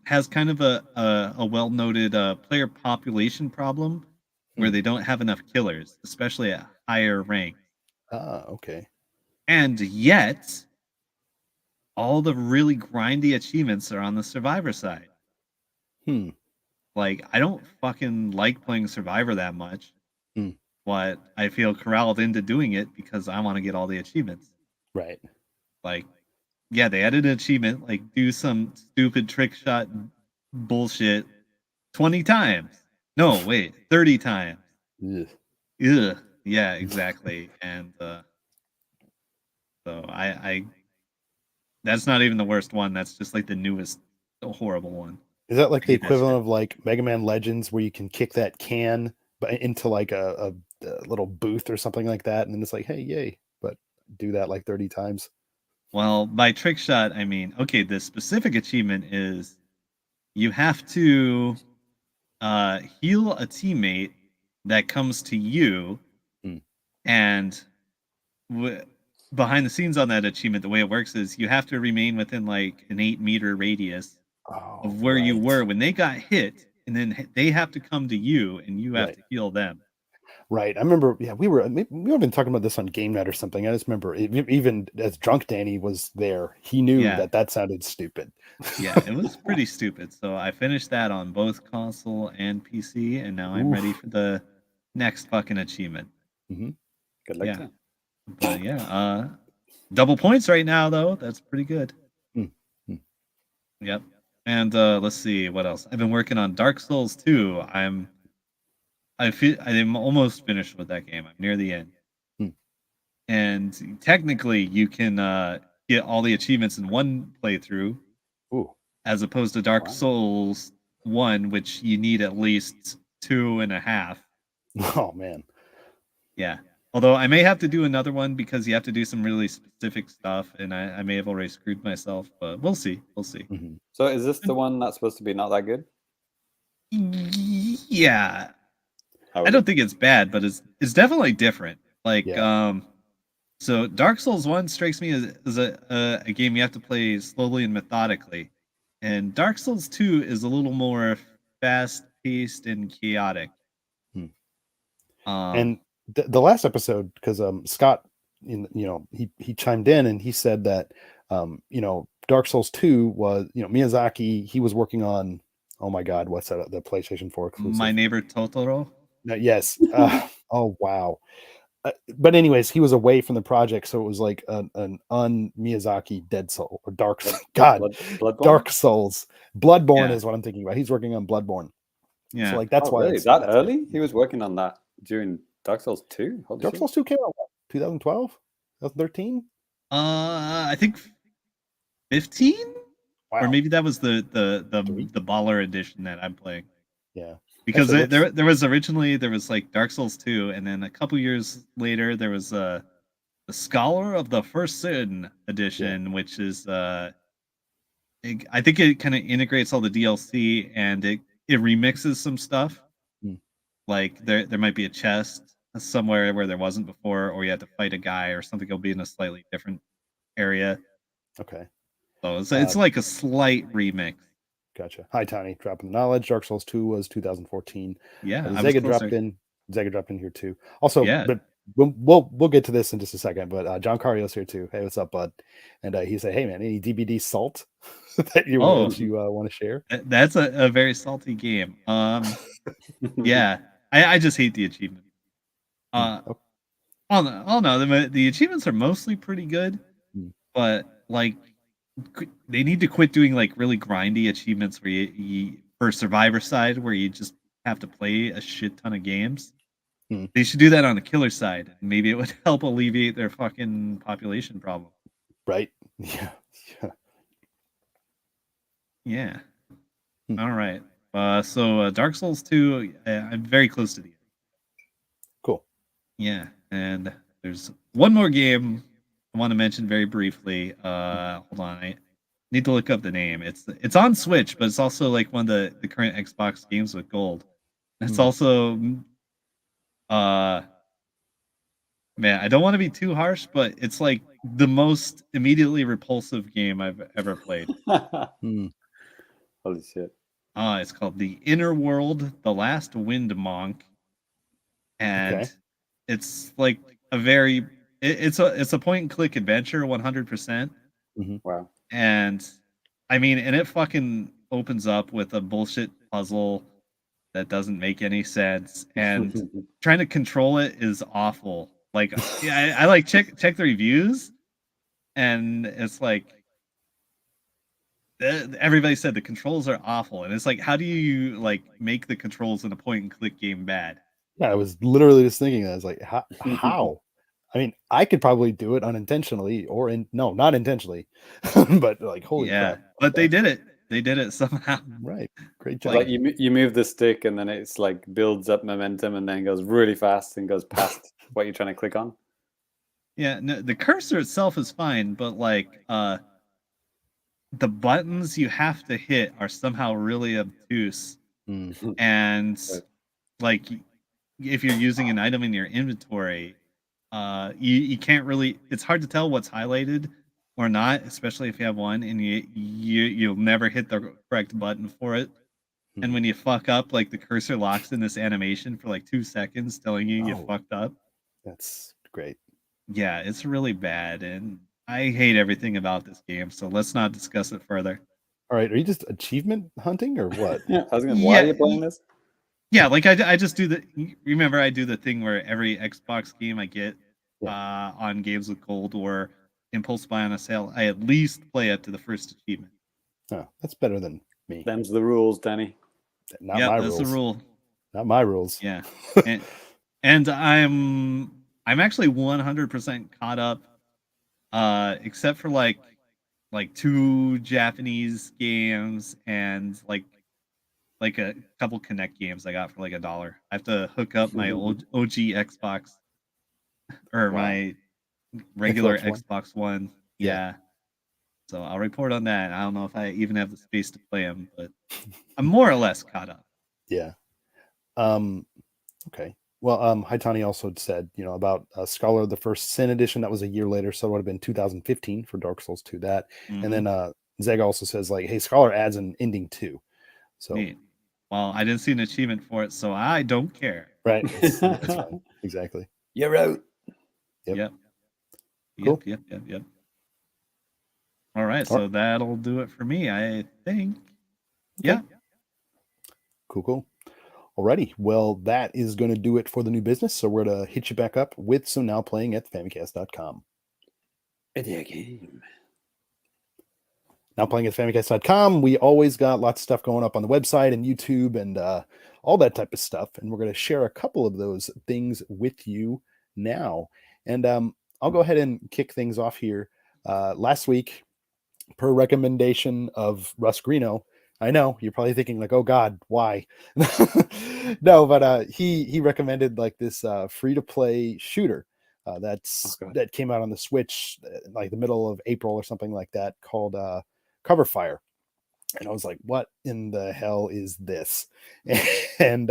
has kind of a well-noted player population problem where they don't have enough killers, especially at higher rank. Okay. And yet all the really grindy achievements are on the Survivor side. Like, I don't fucking like playing Survivor that much. But I feel corralled into doing it because I want to get all the achievements. Right. Like, yeah, they added an achievement, like do some stupid trick shot bullshit 20 times. No, wait, 30 times. Ugh. Yeah, exactly. And so I that's not even the worst one. That's just like the newest horrible one. Is that like the equivalent of like Mega Man Legends, where you can kick that can into like a little booth or something like that, and then it's like, hey, yay, but do that like 30 times? Well, by trick shot, I mean, okay, the specific achievement is you have to heal a teammate that comes to you, and behind the scenes on that achievement, the way it works is you have to remain within like an 8-meter radius of where you were when they got hit, and then they have to come to you, and you have to heal them. Right. I remember, we were been talking about this on Game Night or something. I just remember, even as drunk Danny was there, he knew that sounded stupid. Yeah, it was pretty stupid. So I finished that on both console and PC, and now I'm ready for the next fucking achievement. Good luck. Yeah. But yeah, double points right now, though. That's pretty good. Yep. And let's see what else. I've been working on Dark Souls 2. I'm almost finished with that game. I'm near the end. and technically you can get all the achievements in one playthrough. Ooh. As opposed to Dark Souls 1, which you need at least 2.5. Oh man. Yeah. Although I may have to do another one because you have to do some really specific stuff, and I may have already screwed myself, but we'll see. We'll see. Mm-hmm. So is this the one that's supposed to be not that good? Yeah. Oh, I don't think it's bad, but it's definitely different. Like, so Dark Souls 1 strikes me as a game you have to play slowly and methodically. And Dark Souls 2 is a little more fast-paced and chaotic. And the last episode, because Scott, he chimed in and he said that Dark Souls 2 was, Miyazaki, he was working on, oh my God, what's that? The PlayStation 4 exclusive. My Neighbor Totoro. Yes. Oh wow. But anyways, he was away from the project, so it was like an un-Miyazaki Dead Soul or Dark God, Dark Souls. Bloodborne is what I'm thinking about. He's working on Bloodborne. Yeah. So like that's why really? That early? He was working on that during Dark Souls 2? Dark Souls 2 came out 2012? 2013? I think 15? Wow. Or maybe that was the baller edition that I'm playing. Yeah. Because there was originally like Dark Souls 2, and then a couple years later there was the Scholar of the First Sin edition, which is I think it kind of integrates all the DLC and it remixes some stuff. Like there might be a chest somewhere where there wasn't before, or you have to fight a guy or something. Will be in a slightly different area. Okay. So it's like a slight remix. Gotcha. Hi, Tiny. Dropping the knowledge. Dark Souls 2 was 2014. Yeah, Zega dropped in. Zega dropped in here too. Also, but we'll get to this in just a second. But John Cario's here too. Hey, what's up, bud? And he said, "Hey, man, any DBD salt that you want to share?" That's a very salty game. Yeah, I just hate the achievement. Oh no, the achievements are mostly pretty good, but like they need to quit doing like really grindy achievements where you for Survivor side where you just have to play a shit ton of games. They should do that on the killer side. Maybe it would help alleviate their fucking population problem. Right? Yeah. Yeah. All right. So Dark Souls 2, I'm very close to the end. Cool. Yeah, and there's one more game I want to mention very briefly. Hold on, I need to look up the name. It's on Switch, but it's also like one of the current Xbox games with gold. It's also man, I don't want to be too harsh, but it's like the most immediately repulsive game I've ever played. Holy shit. It's called The Inner World, The Last Wind Monk. And it's like it's a point and click adventure 100%. Wow. And I mean, and it fucking opens up with a bullshit puzzle that doesn't make any sense, and trying to control it is awful. Like I like check the reviews, and it's like everybody said the controls are awful, and it's like, how do you like make the controls in a point and click game bad? Yeah, I was literally just thinking that. I was like, how? I mean, I could probably do it unintentionally or not intentionally, but like, holy crap. But they did it. They did it somehow. Right. Great job. Like you move the stick and then it's like builds up momentum and then goes really fast and goes past what you're trying to click on. Yeah, no, the cursor itself is fine, but like the buttons you have to hit are somehow really obtuse. And like if you're using an item in your inventory, you can't really, it's hard to tell what's highlighted or not, especially if you have one and you'll never hit the correct button for it. And when you fuck up, like the cursor locks in this animation for like 2 seconds telling you you fucked up. That's great. Yeah, it's really bad, and I hate everything about this game, so let's not discuss it further. All right, are you just achievement hunting or what? I was gonna, why are you playing this? Yeah, like I just do remember I do the thing where every Xbox game I get on games with gold or impulse buy on a sale, I at least play up to the first achievement. Oh, that's better than me. Them's the rules, Danny. Not my rules. That's the rule. Not my rules. Yeah. And I'm I'm actually 100% caught up, except for like 2 Japanese games and like a couple Connect games I got for like $1. I have to hook up my old OG Xbox or my regular Xbox One. Xbox One. Yeah. So I'll report on that. I don't know if I even have the space to play them, but I'm more or less caught up. Yeah. Okay. Well, Haitani also said, about Scholar of the First Sin edition. That was a year later, so it would have been 2015 for Dark Souls 2. That, and then Zeg also says like, "Hey, Scholar adds an ending too." So, neat. Well, I didn't see an achievement for it, so I don't care. Right. That's fine. Exactly. You're out. Yep. Cool. Yep. All right, so that'll do it for me, I think. Okay. Yeah. Cool. Alrighty, well, that is going to do it for the new business. So we're going to hit you back up with some Now Playing at Famicast.com. Video game. Now Playing at Famicast.com. We always got lots of stuff going up on the website and YouTube and all that type of stuff. And we're going to share a couple of those things with you now. And I'll go ahead and kick things off here. Last week, per recommendation of Russ Greeno, I know you're probably thinking like, oh God, why? No, but he recommended like this free-to-play shooter that came out on the Switch like the middle of April or something like that, called Cover Fire. And I was like, what in the hell is this? And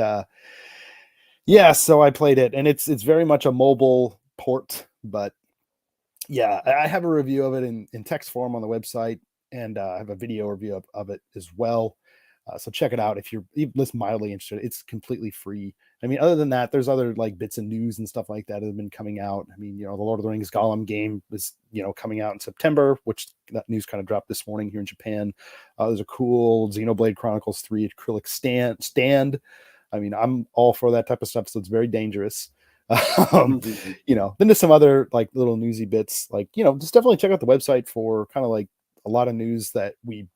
so I played it, and it's very much a mobile port, but yeah, I have a review of it in text form on the website, and I have a video review of it as well. So check it out if you're even mildly interested. It's completely free. I mean, other than that, there's other like bits of news and stuff like that have been coming out. I mean, the Lord of the Rings Gollum game is, coming out in September, which that news kind of dropped this morning here in Japan. There's a cool Xenoblade Chronicles 3 acrylic stand. I mean, I'm all for that type of stuff, so it's very dangerous. Then there's some other like little newsy bits, like, just definitely check out the website for kind of like a lot of news that we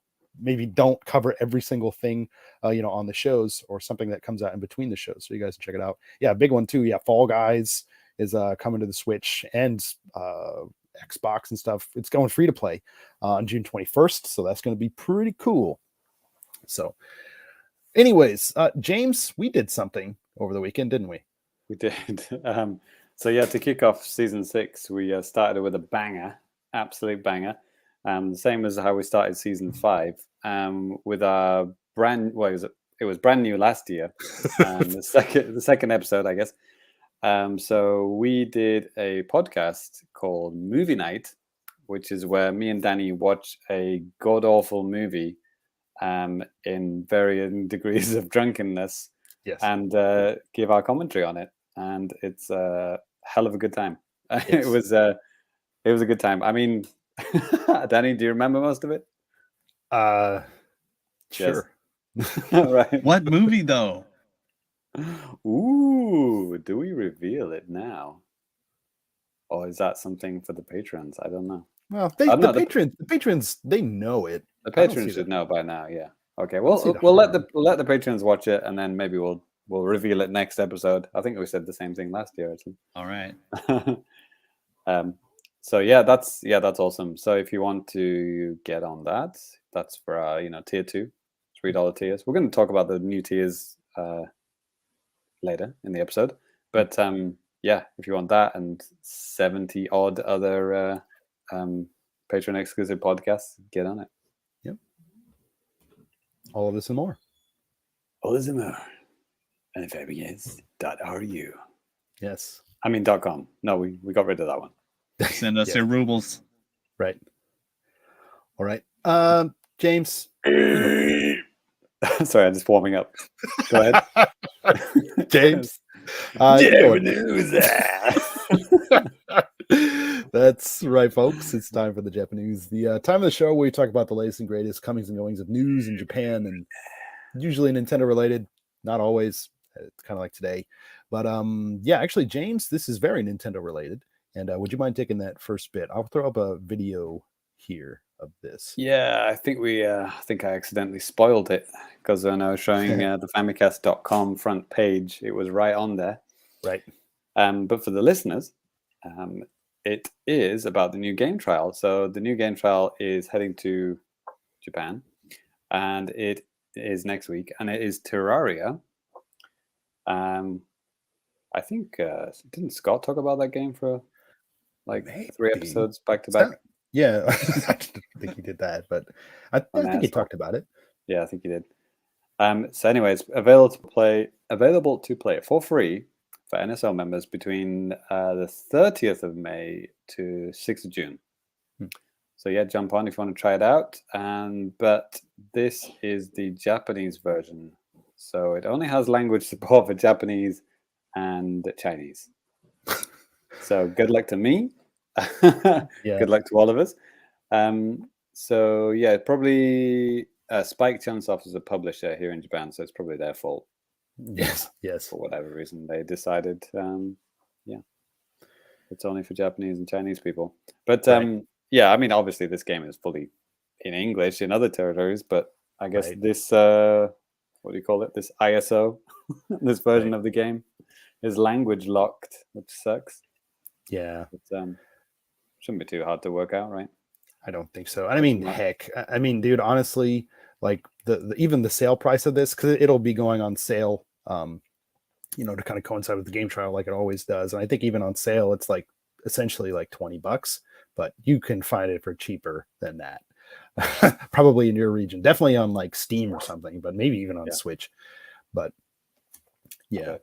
maybe don't cover every single thing, on the shows, or something that comes out in between the shows. So you guys can check it out. Yeah, big one too. Yeah, Fall Guys is coming to the Switch and Xbox and stuff. It's going free to play on June 21st. So that's going to be pretty cool. So anyways, James, we did something over the weekend, didn't we? We did. So yeah, to kick off season 6, we started with a banger, absolute banger. The same as how we started season 5, with our it was brand new last year. The second episode, I guess. So we did a podcast called Movie Night, which is where me and Danny watch a god awful movie, in varying degrees of drunkenness. Yes. And give our commentary on it, and it's a hell of a good time. Yes. It was a good time. I mean, Danny, do you remember most of it? Sure. Right. What movie though? Ooh, do we reveal it now, or is that something for the patrons? I don't know. Well, the patrons, they know it. The patrons should know by now. Yeah. Okay. Well, we'll let the patrons watch it, and then maybe we'll reveal it next episode. I think we said the same thing last year, actually. All right. So yeah, that's awesome. So if you want to get on that, that's for our tier 2, $3 tiers. We're going to talk about the new tiers later in the episode. But yeah, if you want that and 70 odd other Patreon exclusive podcasts, get on it. Yep. All of this and more. All this and more. And Famicast.ru. Yes. I mean .com. No, we got rid of that one. Send us your rubles. Right. All right. James. Sorry, I'm just warming up. Go ahead. James. JAPANews. That's right, folks. It's time for the JAPANews, the time of the show where we talk about the latest and greatest comings and goings of news in Japan, and usually Nintendo related, not always. It's kind of like today. But yeah, actually, James, this is very Nintendo related. And would you mind taking that first bit? I'll throw up a video here of this. Yeah, I think I accidentally spoiled it, because when I was showing the Famicast.com front page, it was right on there. Right. But for the listeners, It is about the new game trial. So the new game trial is heading to Japan, and it is next week, and it is Terraria. I think didn't Scott talk about that game for like Maybe. 3 episodes back to back? Yeah, I don't think he did that, but I think he talked about it. Yeah, I think he did. So anyway, it's available to play for free for NSO members between the 30th of May to 6th of June. So yeah, jump on if you want to try it out. But this is the Japanese version. So it only has language support for Japanese and Chinese. So good luck to me. Good luck to all of us. So yeah, probably Spike Chunsoft is a publisher here in Japan, so it's probably their fault. Yes. For whatever reason, they decided, it's only for Japanese and Chinese people. But yeah, I mean, obviously this game is fully in English in other territories, but I guess this, what do you call it? This ISO, this version of the game is language locked, which sucks. Yeah. But, shouldn't be too hard to work out, right? I don't think so. I mean, heck, I mean, dude, honestly, like even the sale price of this, because it'll be going on sale, to kind of coincide with the game trial like it always does. And I think even on sale, it's like essentially like $20, but you can find it for cheaper than that. Probably in your region, definitely on like Steam or something, but maybe even on Switch. But yeah. Okay.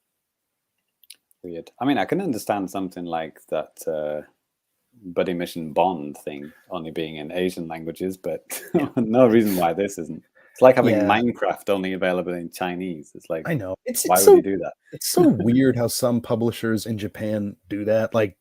Weird. I mean, I can understand something like that Buddy Mission Bond thing only being in Asian languages, but no reason why this isn't. It's like having Minecraft only available in Chinese. It's like, I know. Why would you do that? It's so weird how some publishers in Japan do that. Like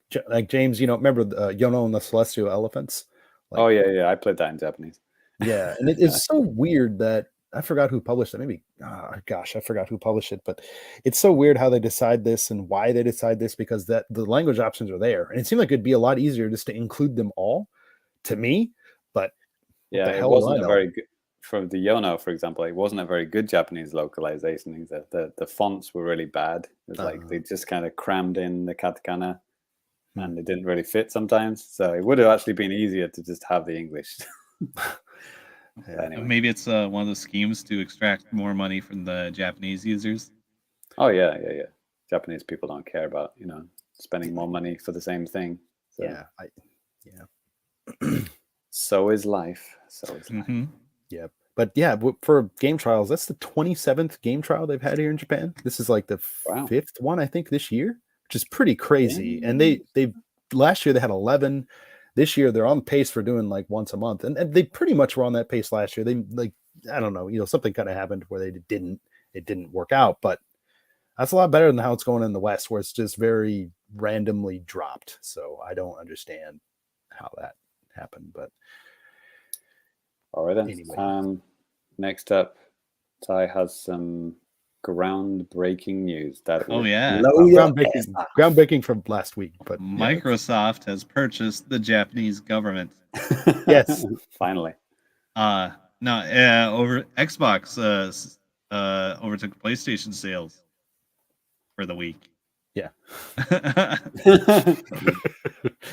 James, remember Yono and the Celestial Elephants? Oh yeah, I played that in Japanese. Yeah, and it is so weird that I forgot who published it. Maybe, I forgot who published it. But it's so weird how they decide this and why they decide this, because that the language options are there, and it seemed like it'd be a lot easier just to include them all. To me, but yeah, it wasn't a very good. From the Yono, for example, it wasn't a very good Japanese localization either. The fonts were really bad. It was like they just kind of crammed in the katakana, and it didn't really fit sometimes. So it would have actually been easier to just have the English. Anyway. Maybe it's one of the schemes to extract more money from the Japanese users. Oh yeah. Japanese people don't care about spending more money for the same thing. So. Yeah. So is life. Life. Yeah. But yeah, for game trials, that's the 27th game trial they've had here in Japan. This is like the 5th one, I think, this year, which is pretty crazy. And they last year they had 11. This year they're on pace for doing like once a month, and they pretty much were on that pace last year. They I don't know, something kind of happened where it didn't work out, but that's a lot better than how it's going in the West, where it's just very randomly dropped. So I don't understand how that happened, but all right then. Anyway. Next up, Ty has some groundbreaking news. Groundbreaking from last week. But Microsoft has purchased the Japanese government. Yes, finally. Over Xbox overtook PlayStation sales for the week. Yeah.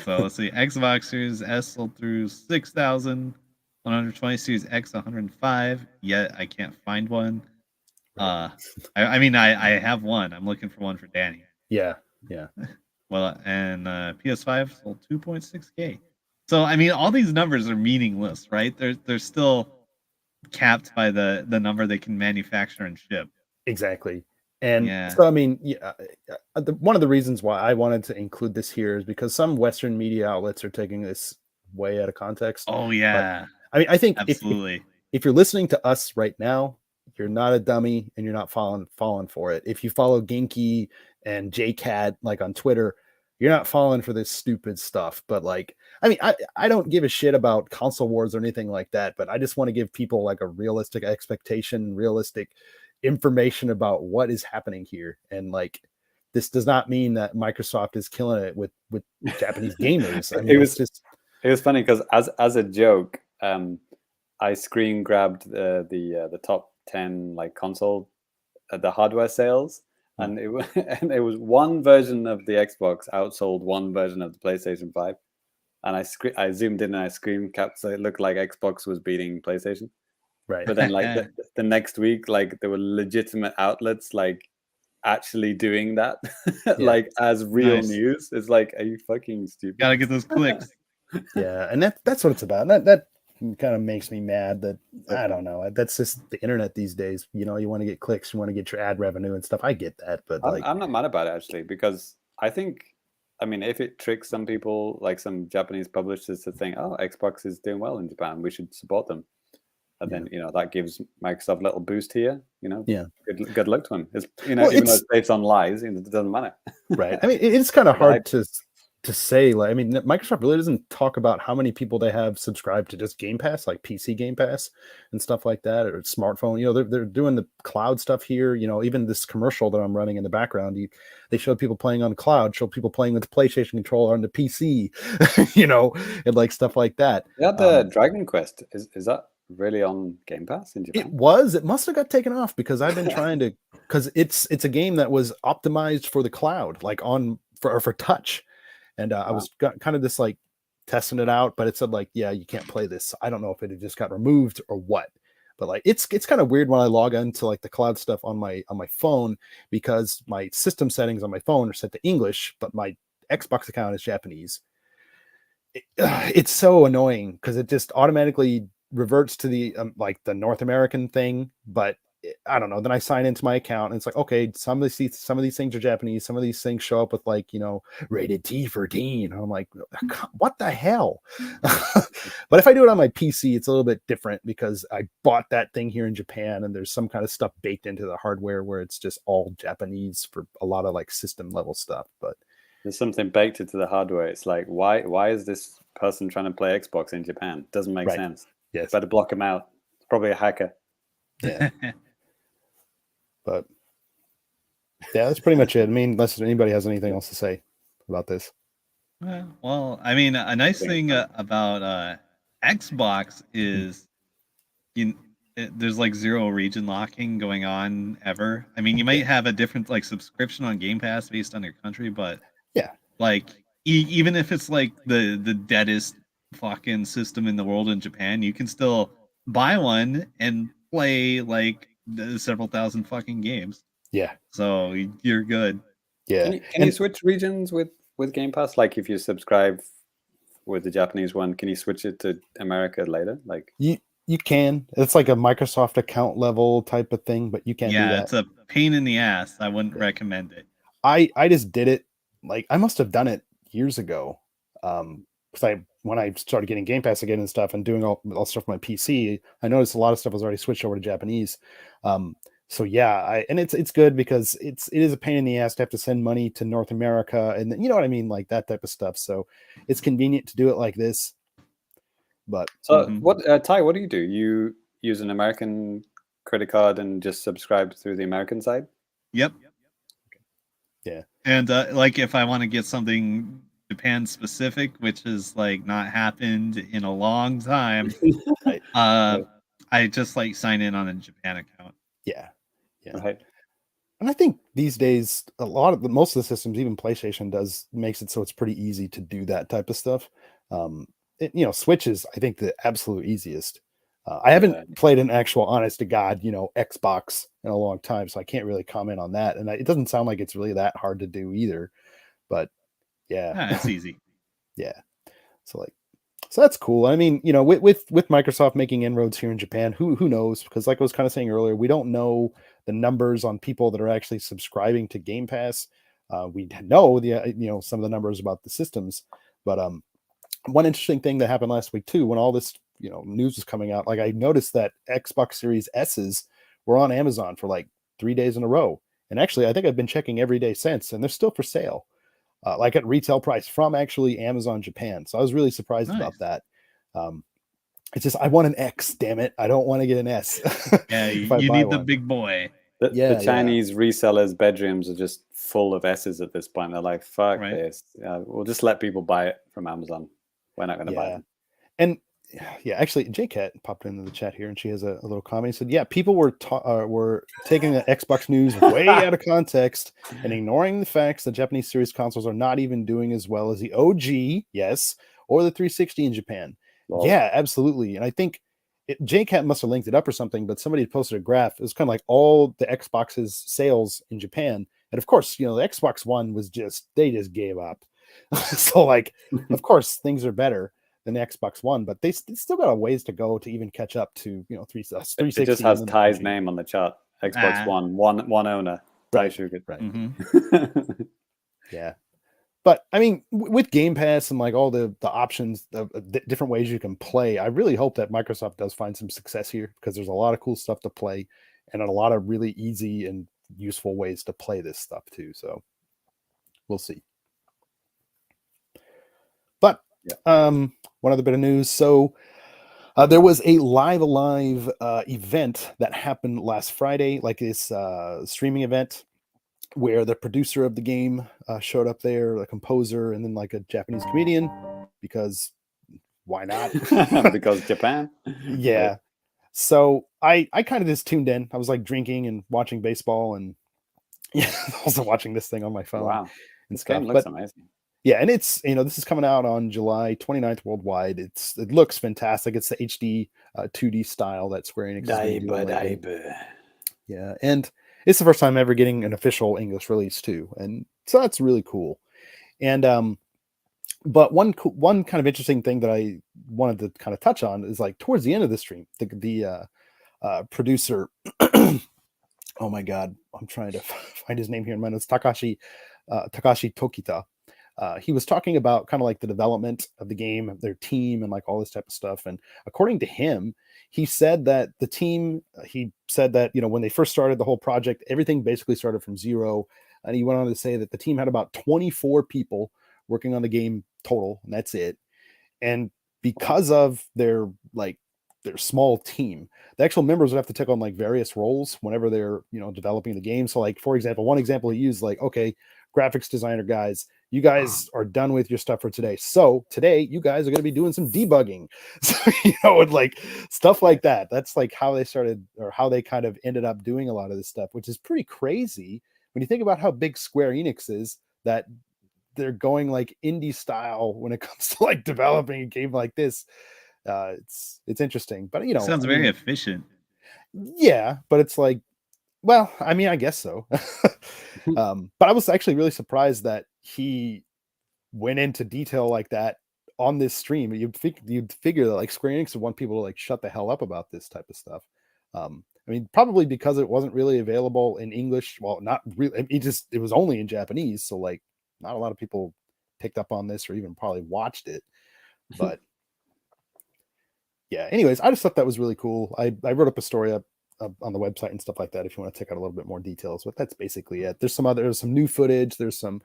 So let's see. Xbox Series S sold through 6,120, Series X 105. Yet I can't find one. I have one. I'm looking for one for Danny. Yeah. Well, and PS5 sold 2.6K. So I mean, all these numbers are meaningless, right? They're still capped by the number they can manufacture and ship. Exactly. And so, I mean, one of the reasons why I wanted to include this here is because some Western media outlets are taking this way out of context. Oh, yeah. But, I mean, I think absolutely. If you're listening to us right now, you're not a dummy and you're not falling for it. If you follow Genki and JCat like on Twitter, you're not falling for this stupid stuff. But like, I mean, I don't give a shit about console wars or anything like that, but I just want to give people like a realistic expectation, realistic information about what is happening here. And like, this does not mean that Microsoft is killing it with Japanese gamers. I mean, it was funny because as a joke, I screen grabbed the top 10 like console the hardware sales, and and it was one version of the Xbox outsold one version of the PlayStation 5. And I zoomed in and I screen capped, so it looked like Xbox was beating PlayStation. Right. But then, like the next week, like there were legitimate outlets like actually doing that, like as real news. It's like, are you fucking stupid? Gotta get those clicks. Yeah, and that's what it's about. That kind of makes me mad. That I don't know. That's just the internet these days. You know, you want to get clicks, you want to get your ad revenue and stuff. I get that, but I'm not mad about it actually, because I think, I mean, if it tricks some people, like some Japanese publishers, to think, oh, Xbox is doing well in Japan, we should support them. And then, you know, that gives Microsoft a little boost here, you know. Yeah. Good luck to them. It's, you know, even though it's based on lies, it doesn't matter. Right. I mean, it's kind of hard to say. Like, I mean, Microsoft really doesn't talk about how many people they have subscribed to just Game Pass, like PC Game Pass and stuff like that, or smartphone. You know, they're doing the cloud stuff here. You know, even this commercial that I'm running in the background, they showed people playing on cloud, show people playing with the PlayStation controller on the PC, you know, and like stuff like that. Yeah, the Dragon Quest is that really on Game Pass in Japan? It must have got taken off, because I've been trying to, because it's a game that was optimized for the cloud, like for touch. And I was kind of just like testing it out, but it said like, yeah, you can't play this. I don't know if it had just got removed or what, but like it's kind of weird when I log into like the cloud stuff on my phone, because my system settings on my phone are set to English, but my Xbox account is Japanese. It's so annoying because it just automatically reverts to the like the North American thing, but I don't know. Then I sign into my account and it's like, okay, some of these things are Japanese. Some of these things show up with like, you know, rated T for teen. I'm like, what the hell? But if I do it on my PC, it's a little bit different, because I bought that thing here in Japan and there's some kind of stuff baked into the hardware where it's just all Japanese for a lot of like system level stuff. But there's something baked into the hardware. It's like, why is this person trying to play Xbox in Japan? Doesn't make sense. Yes. Better block him out. It's probably a hacker. Yeah. But yeah, that's pretty much it. I mean, unless anybody has anything else to say about this. Well, I mean, a nice thing about Xbox is there's like zero region locking going on ever. I mean, you might have a different like subscription on Game Pass based on your country, but yeah, like even if it's like the deadest fucking system in the world in Japan, you can still buy one and play like several thousand fucking games. Yeah. So you're good. Yeah. Can you switch regions with Game Pass? Like if you subscribe with the Japanese one, can you switch it to America later? Like you can. It's like a Microsoft account level type of thing, but you can do that. Yeah, it's a pain in the ass. I wouldn't recommend it. I just did it. Like I must have done it years ago. Because when I started getting Game Pass again and stuff and doing all stuff on my PC, I noticed a lot of stuff was already switched over to Japanese. So yeah, and it's good because it is a pain in the ass to have to send money to North America, and you know what I mean, like that type of stuff. So it's convenient to do it like this. But so Ty, what do? You use an American credit card and just subscribe through the American side? Yep. Yeah. And like if I want to get something Japan specific, which has like not happened in a long time, I just like sign in on a Japan account. Yeah. Right. And I think these days most of the systems, even PlayStation makes it so it's pretty easy to do that type of stuff. Switch is, I think, the absolute easiest. I haven't played an actual honest to God, Xbox in a long time, so I can't really comment on that. And it doesn't sound like it's really that hard to do either. But yeah, it's easy. Yeah. So that's cool. I mean, with Microsoft making inroads here in Japan, who knows? Because like I was kind of saying earlier, we don't know the numbers on people that are actually subscribing to Game Pass. We know some of the numbers about the systems, but one interesting thing that happened last week too, when all this news was coming out, like I noticed that Xbox Series S's were on Amazon for like 3 days in a row, and actually I think I've been checking every day since, and they're still for sale. Like at retail price from actually Amazon Japan. So I was really surprised about that. It's just, I want an X, damn it. I don't want to get an S. Yeah, you need the big boy. The Chinese resellers' bedrooms are just full of S's at this point. They're like, fuck this. We'll just let people buy it from Amazon. We're not going to buy them. And yeah, actually, JCat popped into the chat here, and she has a little comment. She said, "Yeah, people were taking the Xbox news way out of context and ignoring the facts that Japanese series consoles are not even doing as well as the OG, yes, or the 360 in Japan." Lol. Yeah, absolutely. And I think JCat must have linked it up or something, but somebody posted a graph. It was kind of like all the Xbox's sales in Japan, and of course, the Xbox One was they just gave up. So, like, of course, things are better than the Xbox One, but they still got a ways to go to even catch up to 360. It just has Ty's name on the chart. Xbox one owner. Ty Sugar. Right. Mm-hmm. Yeah. But I mean, with Game Pass and like all the options, the different ways you can play, I really hope that Microsoft does find some success here, because there's a lot of cool stuff to play and a lot of really easy and useful ways to play this stuff too. So we'll see. But one other bit of news. So there was a Live Alive event that happened last Friday, like this streaming event where the producer of the game showed up there, the composer, and then like a Japanese comedian, because why not? Because Japan. Yeah. Right. So I kind of just tuned in. I was like drinking and watching baseball, and also watching this thing on my phone. Wow. And this stuff. game looks amazing. Yeah, and it's this is coming out on July 29th worldwide. It looks fantastic. It's the HD 2D style that Square Enix is doing. Yeah, and it's the first time ever getting an official English release too, and so that's really cool. And but one kind of interesting thing that I wanted to kind of touch on is like towards the end of the stream, the producer. Oh my God, I'm trying to find his name here in my notes. Takashi Tokita. He was talking about kind of like the development of the game, their team, and like all this type of stuff. And according to him, he said that the team, when they first started the whole project, everything basically started from zero. And he went on to say that the team had about 24 people working on the game total, and that's it. And because of their small team, the actual members would have to take on like various roles whenever they're developing the game. So like, for example, one example he used, like, okay, graphics designer guys, you guys are done with your stuff for today, so today you guys are going to be doing some debugging. So and like stuff like that. That's like how they started, or how they kind of ended up doing a lot of this stuff, which is pretty crazy when you think about how big Square Enix is, that they're going like indie style when it comes to like developing a game like this. It's interesting, but sounds very efficient. Yeah, but it's like, well, I mean, I guess so. But I was actually really surprised that he went into detail like that on this stream. You'd figure that like Square Enix would want people to like shut the hell up about this type of stuff. I mean, probably because it wasn't really available in English. Well, not really. It was only in Japanese, so like not a lot of people picked up on this or even probably watched it. But yeah, anyways, I just thought that was really cool. I wrote up a story up on the website and stuff like that if you want to check out a little bit more details, but that's basically it. There's some new footage. There's some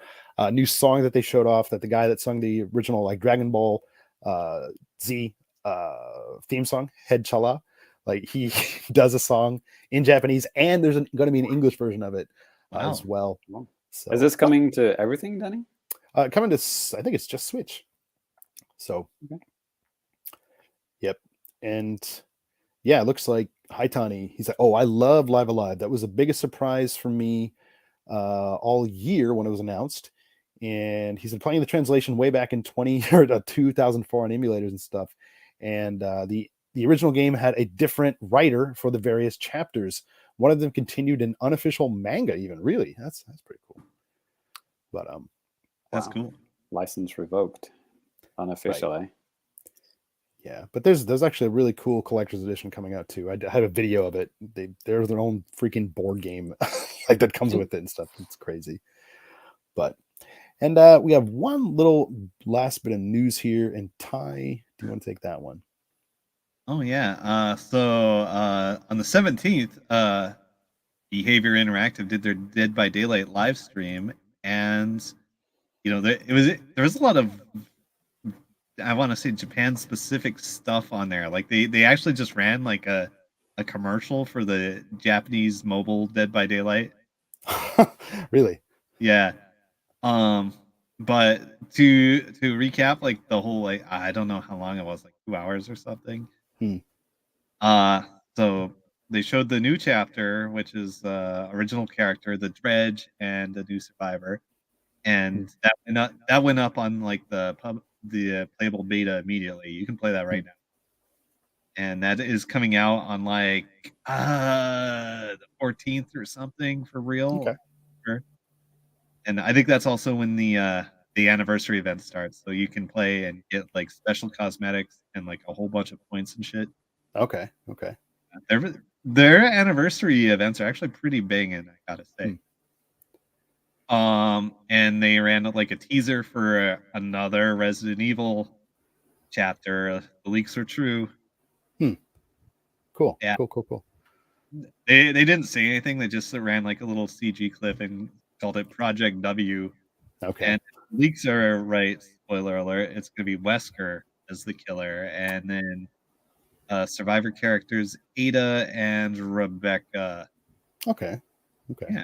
new song that they showed off, that the guy that sung the original like Dragon Ball Z theme song, Head Chala, like he does a song in Japanese, and there's going to be an English version of it as well. So is this coming to everything, Danny? Coming to, I think it's just Switch. So okay. Yep. And yeah, it looks like Haitani, he's like, oh, I love Live Alive. That was the biggest surprise for me all year when it was announced. And he's been playing the translation way back in 2004 on emulators and stuff. And the original game had a different writer for the various chapters. One of them continued an unofficial manga, even. Really, that's pretty cool. But that's cool. License revoked, unofficial, right. Yeah, but there's actually a really cool collector's edition coming out too. I have a video of it. There's their own freaking board game like that comes with it and stuff. It's crazy. But we have one little last bit of news here. And Ty, do you want to take that one? Oh yeah. So on the 17th, Behavior Interactive did their Dead by Daylight live stream, and there was a lot of, I want to say, Japan specific stuff on there. Like they actually just ran like a commercial for the Japanese mobile Dead by Daylight. Really? Yeah. but to recap, like the whole, like, I don't know how long it was, like 2 hours or something. So they showed the new chapter, which is original character, the Dredge, and the new survivor, and that went up on like the playable beta immediately. You can play that right now, and that is coming out on like the 14th or something for real. Okay. And I think that's also when the anniversary event starts, so you can play and get like special cosmetics and like a whole bunch of points and shit. Okay. Their anniversary events are actually pretty banging, I gotta say. And they ran like a teaser for another Resident Evil chapter. The leaks are true. Cool. Yeah. Cool. They didn't say anything. They just ran like a little CG clip and called it Project W. Okay. And leaks are right. Spoiler alert. It's gonna be Wesker as the killer, and then survivor characters Ada and Rebecca. Okay. Yeah.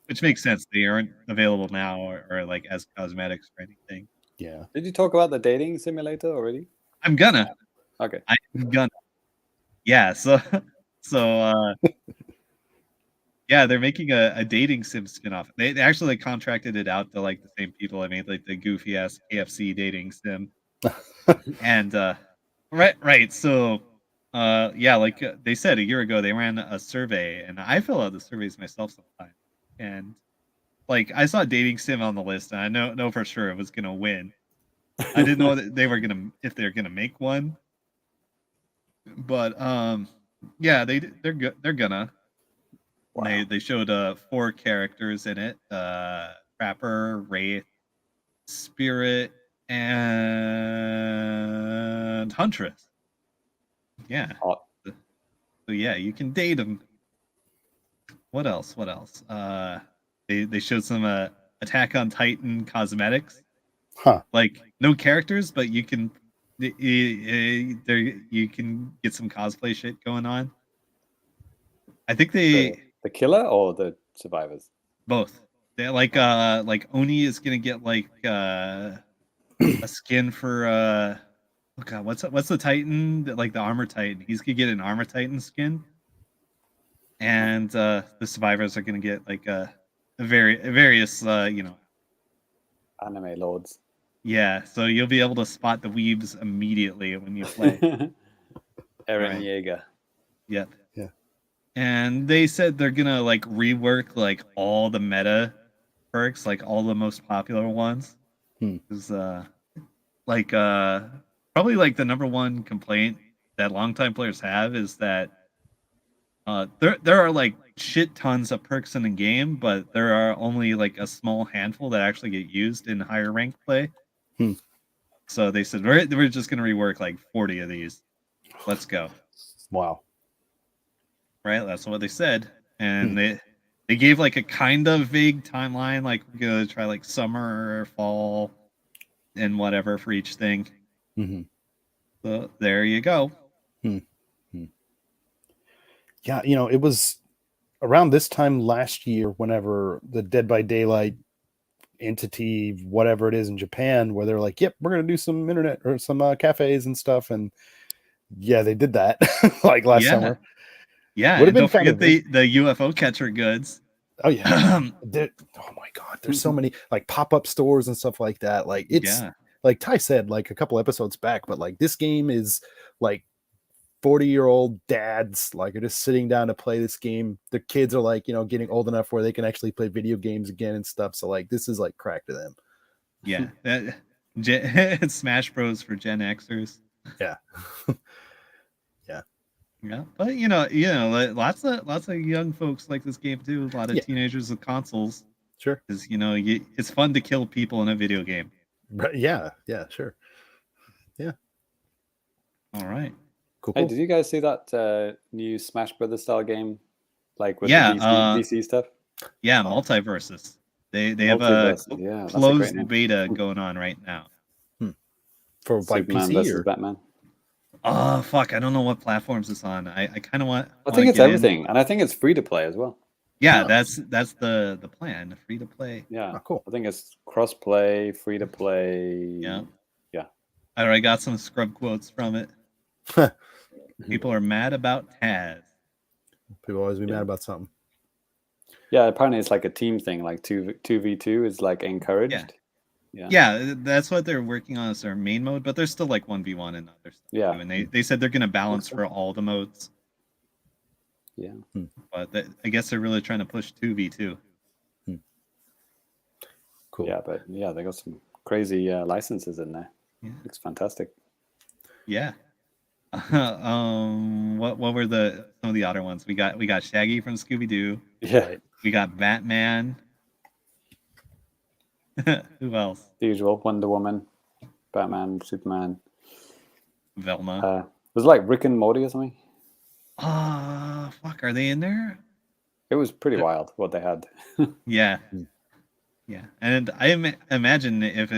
Which makes sense. They aren't available now or like as cosmetics or anything. Yeah. Did you talk about the dating simulator already? I'm gonna. Okay. I'm gonna. Yeah, so yeah, they're making a dating sim spinoff. They actually contracted it out to like the same people that made like the goofy ass KFC dating sim. And right. So yeah, like they said a year ago, they ran a survey, and I fill out the surveys myself sometimes. And like I saw dating sim on the list, and I know for sure it was gonna win. I didn't know that if they're gonna make one, but yeah, they're gonna. Wow. They showed 4 characters in it: Trapper, Wraith, Spirit, and Huntress. Yeah. So yeah, you can date them. What else? They showed some Attack on Titan cosmetics. Like no characters, but you can you can get some cosplay shit going on. I think the killer or the survivors? Both. They like Oni is gonna get like a skin for oh god, what's the Titan, like the armor Titan? He's gonna get an armor Titan skin, and the survivors are gonna get like various anime lords. Yeah, so you'll be able to spot the weebs immediately when you play. Eren Yeager. Yep. Yeah. And they said they're gonna like rework like all the meta perks, like all the most popular ones. Because like probably like the number one complaint that longtime players have is that there are like shit tons of perks in the game, but there are only like a small handful that actually get used in higher ranked play. So they said we're just gonna rework like 40 of these. Let's go. Wow. Right, that's what they said, and they gave like a kind of vague timeline, like we're gonna try like summer or fall and whatever for each thing. So there you go. Yeah, it was around this time last year whenever the Dead by Daylight entity, whatever it is in Japan, where they're like, yep, we're gonna do some internet or some cafes and stuff, and yeah, they did that like last summer. Yeah, and don't forget the UFO catcher goods. Oh yeah. Oh my god, there's so many like pop-up stores and stuff like that. Like it's like Ty said like a couple episodes back, but like this game is like 40-year-old dads like are just sitting down to play this game. The kids are like, getting old enough where they can actually play video games again and stuff. So like this is like crack to them. Yeah. It's Smash Bros for Gen Xers. Yeah. Yeah, but lots of young folks like this game too. A lot of teenagers with consoles. Sure, because it's fun to kill people in a video game. Right? Yeah, sure. Yeah. All right. Cool. Hey, did you guys see that new Smash Brothers style game, like with the DC stuff? Yeah, Multiverses. They have a closed beta going on right now. For like Superman PC versus or Batman. Oh fuck! I don't know what platforms it's on. I kind of want. I think it's everything, and I think it's free to play as well. Yeah, that's the plan. Free to play. Yeah, cool. I think it's cross-play, free to play. Yeah. Yeah. I already got some scrub quotes from it. People are mad about Taz. People always be mad about something. Yeah, apparently it's like a team thing, like 2v2 is like encouraged. Yeah, that's what they're working on as their main mode, but there's still like 1v1 and other stuff too. And they said they're going to balance for all the modes. Yeah. But I guess they're really trying to push 2v2. Cool. Yeah, but they got some crazy licenses in there. Yeah. It's fantastic. Yeah. What were some of the other ones? We got Shaggy from Scooby-Doo. Yeah. We got Batman. Who else? The usual Wonder Woman, Batman, Superman, Velma. was it like Rick and Morty or something? Fuck, are they in there? It was pretty wild what they had. Yeah. Yeah. And I imagine if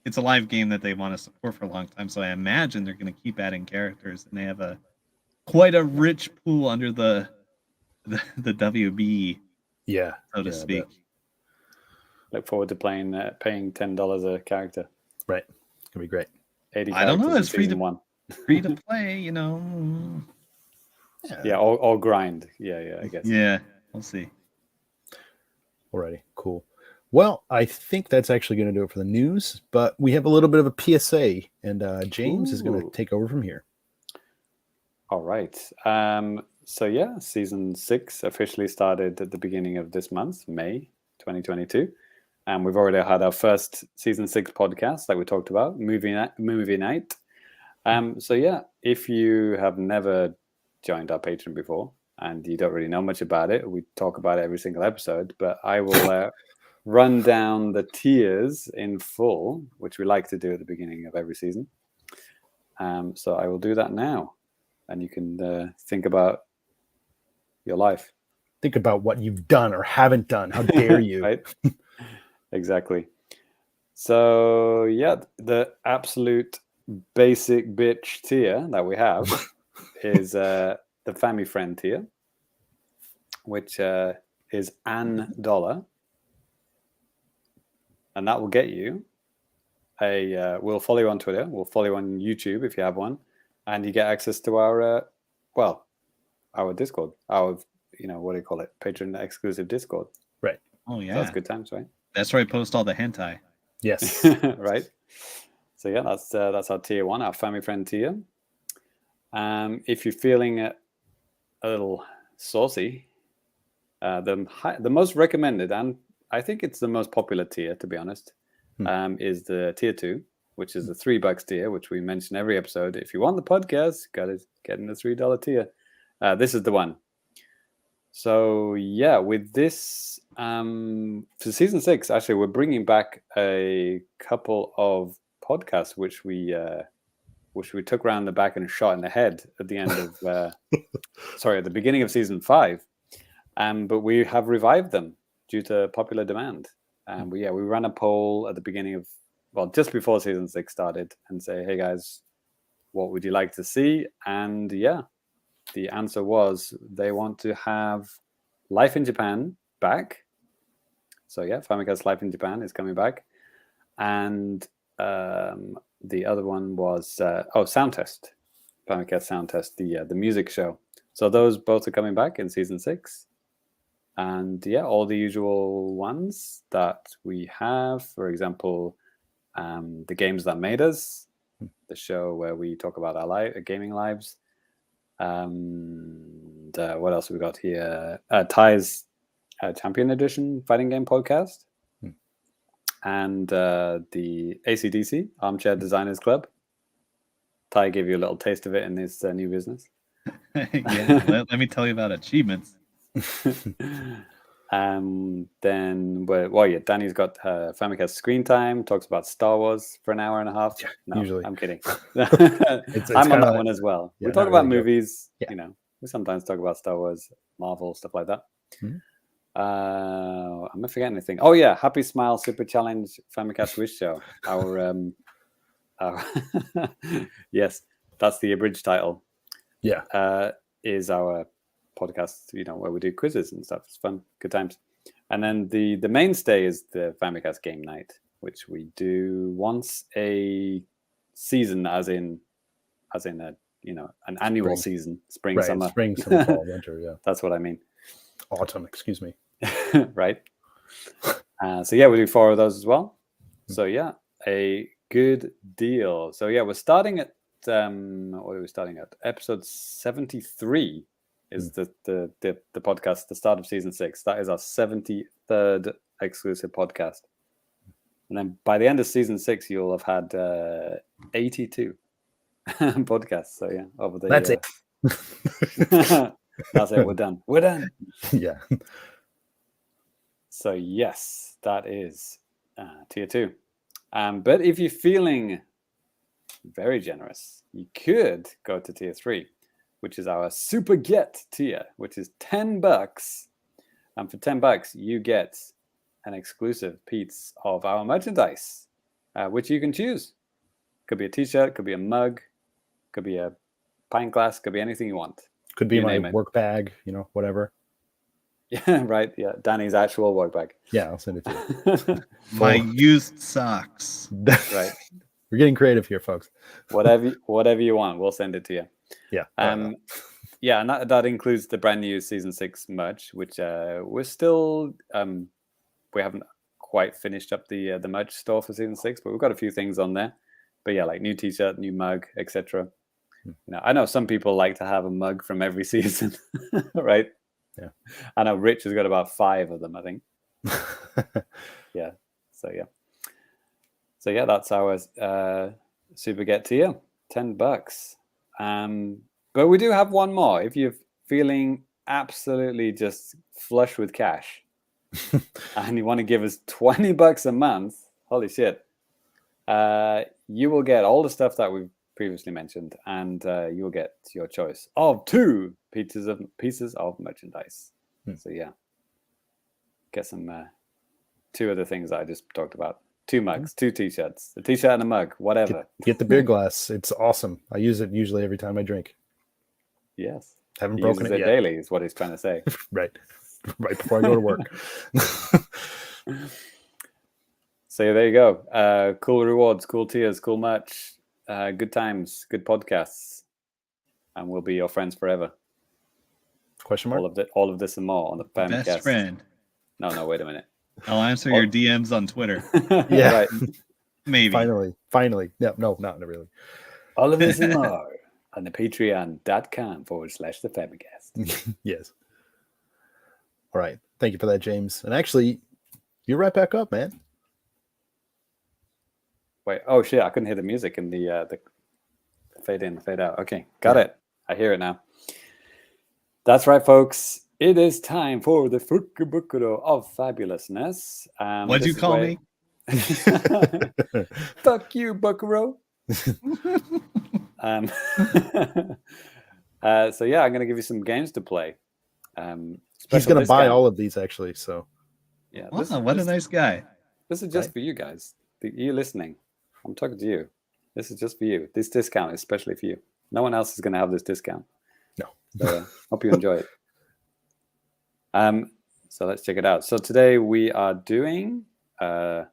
it's a live game that they want to support for a long time, so I imagine they're going to keep adding characters, and they have quite a rich pool under the WB. Yeah, so to speak. Look forward to paying $10 a character. Right, it's gonna be great. 80 I don't know. It's free to play. You know. Yeah, or grind. Yeah, I guess. Yeah, we'll see. Alrighty, cool. Well, I think that's actually going to do it for the news, but we have a little bit of a PSA, and James is going to take over from here. All right. So yeah, season 6 officially started at the beginning of this month, May 2022. And we've already had our first season 6 podcast, like we talked about, movie night. So yeah, if you have never joined our Patreon before and you don't really know much about it, we talk about it every single episode, but I will run down the tiers in full, which we like to do at the beginning of every season. So I will do that now, and you can think about your life. Think about what you've done or haven't done. How dare you? Right? Exactly. So yeah, the absolute basic bitch tier that we have is the Family Friend tier, which is $1. And that will get you we'll follow you on Twitter. We'll follow you on YouTube if you have one. And you get access to our Discord. Our, what do you call it? Patreon exclusive Discord. Right. Oh, yeah. So that's good times, right? That's where I post all the hentai. Yes. Right. So yeah, that's our tier 1, our Family Friend tier. If you're feeling a little saucy, the most recommended, and I think it's the most popular tier, to be honest, is the tier 2, which is the $3 tier, which we mention every episode. If you want the podcast, got to get in the $3 tier. This is the one. So yeah, with this, for season 6, actually, we're bringing back a couple of podcasts which we took round the back and shot in the head at the end of, at the beginning of season 5. But we have revived them due to popular demand. We ran a poll at the beginning of, just before season 6 started, and say, hey guys, what would you like to see? And yeah, the answer was they want to have Life in Japan back. So yeah, Famicast Life in Japan is coming back. And the other one was Sound Test, Famicast Sound Test, the music show. So those both are coming back in season 6. And yeah, all the usual ones that we have, for example, The Games That Made Us, the show where we talk about our gaming lives. And what else have we got here? Ty's Champion Edition fighting game podcast. And the ACDC, Armchair Designers Club. Ty gave you a little taste of it in his new business. Yeah, let me tell you about achievements. Then Danny's got Famicast Screen Time, talks about Star Wars for an hour and a half. No, usually. I'm kidding. I'm on that one as well. We talk about movies, we sometimes talk about Star Wars, Marvel, stuff like that. Am I forgetting anything? Oh yeah, Happy Smile Super Challenge Famicast Wish Show. Our yes, that's the abridged title. Yeah. Is our podcast, where we do quizzes and stuff. It's fun, good times. And then the mainstay is the Famicast game night, which we do once a season, as in a an annual season, spring, summer, fall, winter. Yeah, that's what I mean. Autumn, excuse me. Right. So yeah, we do 4 of those as well. So yeah, a good deal. So yeah, we're starting at what are we starting at? Episode 73 is the podcast, the start of season 6. That is our 73rd exclusive podcast. And then by the end of season 6, you'll have had 82 podcasts. So yeah, over the that's it. That's it. We're done. We're done. Yeah. So yes, that is tier 2. But if you're feeling very generous, you could go to tier 3, which is our super get tier, which is $10. And for $10, you get an exclusive piece of our merchandise, which you can choose. Could be a t-shirt, could be a mug, could be a pint glass, could be anything you want. Could be my work bag, whatever. Yeah, right. Yeah, Danny's actual work bag. Yeah, I'll send it to you. My used socks. Right. We're getting creative here, folks. Whatever you want, we'll send it to you. Yeah. Yeah, and that includes the brand new season 6 merch, which we're still we haven't quite finished up the merch store for season 6, but we've got a few things on there. But yeah, like new t-shirt, new mug, etc. I know some people like to have a mug from every season, right? Yeah. I know Rich has got about 5 of them, I think. Yeah. So yeah, that's our super get to you, $10. But we do have one more. If you're feeling absolutely just flush with cash and you want to give us $20 a month, holy shit, you will get all the stuff that we've previously mentioned, and you'll get your choice of 2 pieces of merchandise. So yeah, get some 2 of the things that I just talked about. 2 mugs, 2 t-shirts, a t-shirt and a mug, whatever. Get the beer glass. It's awesome. I use it usually every time I drink. Yes. Haven't broken it yet. Daily is what he's trying to say. Right before I go to work. So there you go. Cool rewards, cool tiers, cool merch, good times, good podcasts, and we'll be your friends forever. Question mark? All of this and more on the Famicast. Best friend. No, wait a minute. I'll answer your DMs on Twitter. Yeah. Right. Maybe. Finally. No, not really. All of this and more on the patreon.com/the Famicast. Yes. All right. Thank you for that, James. And actually, you're right back up, man. Wait, oh shit, I couldn't hear the music in the fade in, fade out. Okay, got it. I hear it now. That's right, folks. It is time for the Fukubukuro of Fabulousness. What'd you call me? Fuck you, Bukuro. So yeah, I'm going to give you some games to play. He's going to buy all of these, actually. So yeah, what a nice guy. This is just for you guys. You listening? I'm talking to you. This is just for you. This discount is especially for you. No one else is going to have this discount. No. So hope you enjoy it. So let's check it out. So today we are doing, I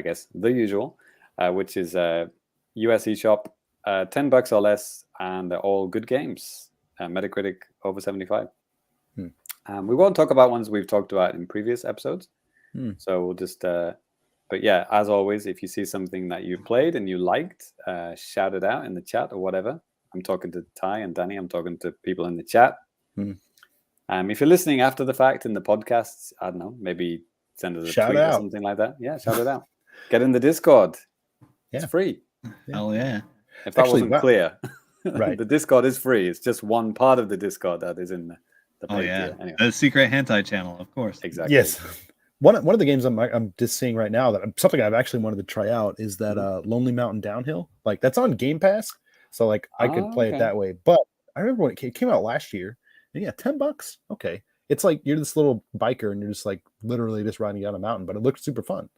guess, the usual, which is US eShop, $10 or less, and they're all good games. Metacritic over 75. We won't talk about ones we've talked about in previous episodes. So we'll just, but yeah, as always, if you see something that you played and you liked, shout it out in the chat or whatever. I'm talking to Ty and Danny. I'm talking to people in the chat. If you're listening after the fact in the podcasts, I don't know, maybe send us a tweet or something like that. Yeah, shout it out. Get in the Discord. Yeah. It's free. Oh, yeah. If that wasn't clear, right. The Discord is free. It's just one part of the Discord that is in the Oh, yeah. Anyway. The secret hentai channel, of course. Exactly. Yes. One of the games I'm just seeing right now that something I've actually wanted to try out is that Lonely Mountain Downhill. Like that's on Game Pass, so like I could play it that way. But I remember when it came out last year, and yeah, $10. Okay, it's like you're this little biker and you're just like literally just riding down a mountain, but it looks super fun.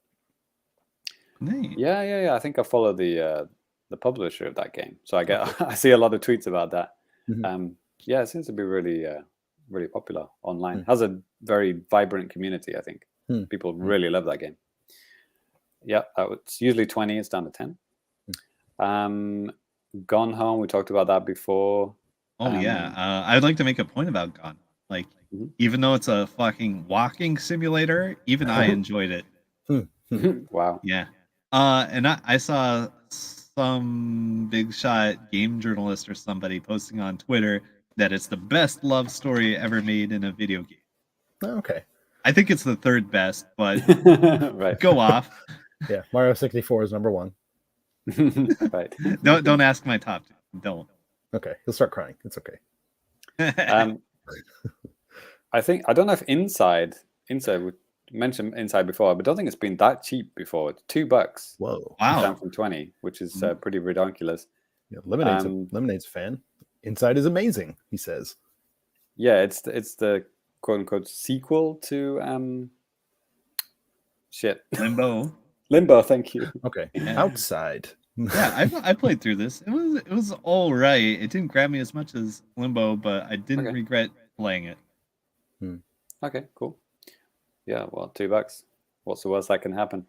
Neat. Yeah. I think I follow the publisher of that game, so I see a lot of tweets about that. Yeah, it seems to be really really popular online. Has a very vibrant community, I think. People really love that game. Yeah, it's usually 20. It's down to 10. Gone Home, we talked about that before. Oh yeah, I'd like to make a point about Gone. Like, even though it's a fucking walking simulator, even I enjoyed it. Wow. Yeah. And I saw some big shot game journalist or somebody posting on Twitter that it's the best love story ever made in a video game. Okay. I think it's the third best, but Right. go off. Yeah, Mario 64 is number 1. Right. Don't ask my top two. Don't. Okay, he'll start crying. It's okay. I think, I don't know if Inside we mentioned Inside before, but I don't think it's been that cheap before. It's $2. Whoa. Wow. Down from 20, which is pretty ridiculous. Yeah, Lemonade's a fan. Inside is amazing, he says. Yeah, it's the quote unquote sequel to Limbo, thank you. Okay. Outside. Yeah, I played through this. It was all right. It didn't grab me as much as Limbo, but I didn't regret playing it. Okay, cool. Yeah, well, $2. What's the worst that can happen?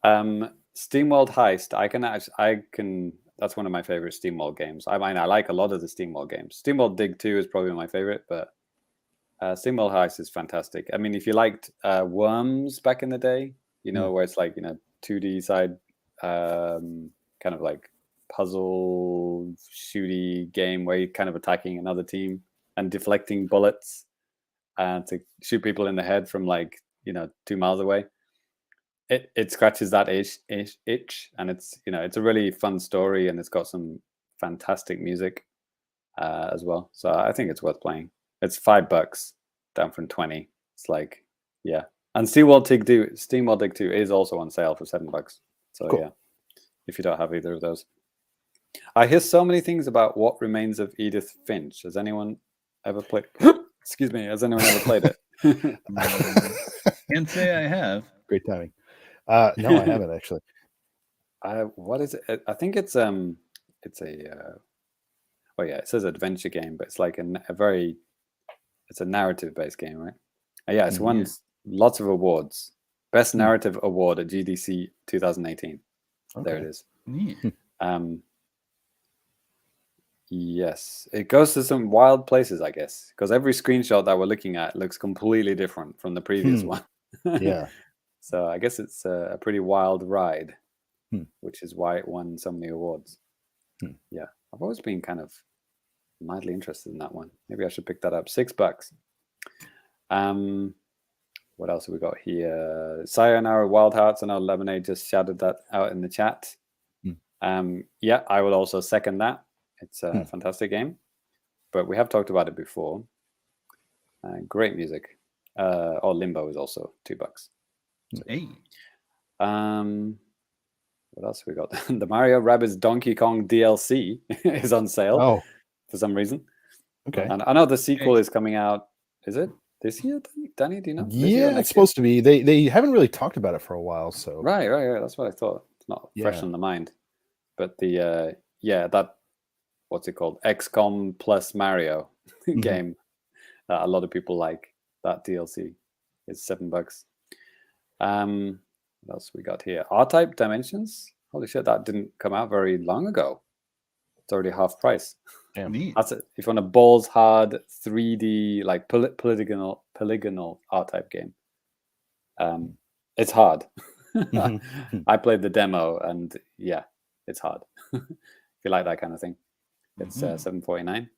SteamWorld Heist. I can. That's one of my favorite SteamWorld games. I mean, I like a lot of the SteamWorld games. SteamWorld Dig 2 is probably my favorite, but SteamWorld Heist is fantastic. I mean, if you liked Worms back in the day, you know, where it's like 2D side, kind of like puzzle shooty game where you're kind of attacking another team and deflecting bullets to shoot people in the head from 2 miles away. It scratches that itch, and it's it's a really fun story, and it's got some fantastic music as well. So I think it's worth playing. It's $5 down from 20. It's like, yeah. And SteamWorld Dig 2 is also on sale for $7. So cool. Yeah, if you don't have either of those. I hear so many things about What Remains of Edith Finch. Has anyone ever played? Excuse me. Has anyone ever played it? Can't say I have. Great timing. No, I haven't actually. What is it? I think it's a well, yeah, it says adventure game, but it's like it's a narrative based game, right? Yeah, it's won lots of awards. Best narrative award at GDC 2018. Okay. There it is. Yes, it goes to some wild places, I guess, because every screenshot that we're looking at looks completely different from the previous one. Yeah. So I guess it's a pretty wild ride, which is why it won so many awards. Yeah, I've always been kind of mildly interested in that one. Maybe I should pick that up. $6. What else have we got here? Sayonara Wild Hearts. I know Lemonade just shouted that out in the chat. Yeah, I will also second that. It's a fantastic game, but we have talked about it before. Great music. Limbo is also $2. So, hey. What else have we got? The Mario Rabbids Donkey Kong DLC is on sale for some reason. Okay. And I know the sequel is coming out. Is it this year, Danny? Do you know? Yeah, it's supposed to be. They haven't really talked about it for a while. So right. That's what I thought. It's not fresh on the mind. But the that what's it called? XCOM plus Mario game that a lot of people like. That DLC is $7. What else we got here? R-Type Dimensions. Holy shit, that didn't come out very long ago. It's already half price. Damn. That's it. If you want a balls hard 3D like polygonal R-Type game, it's hard. I played the demo, and yeah, it's hard. If you like that kind of thing, it's $7.49.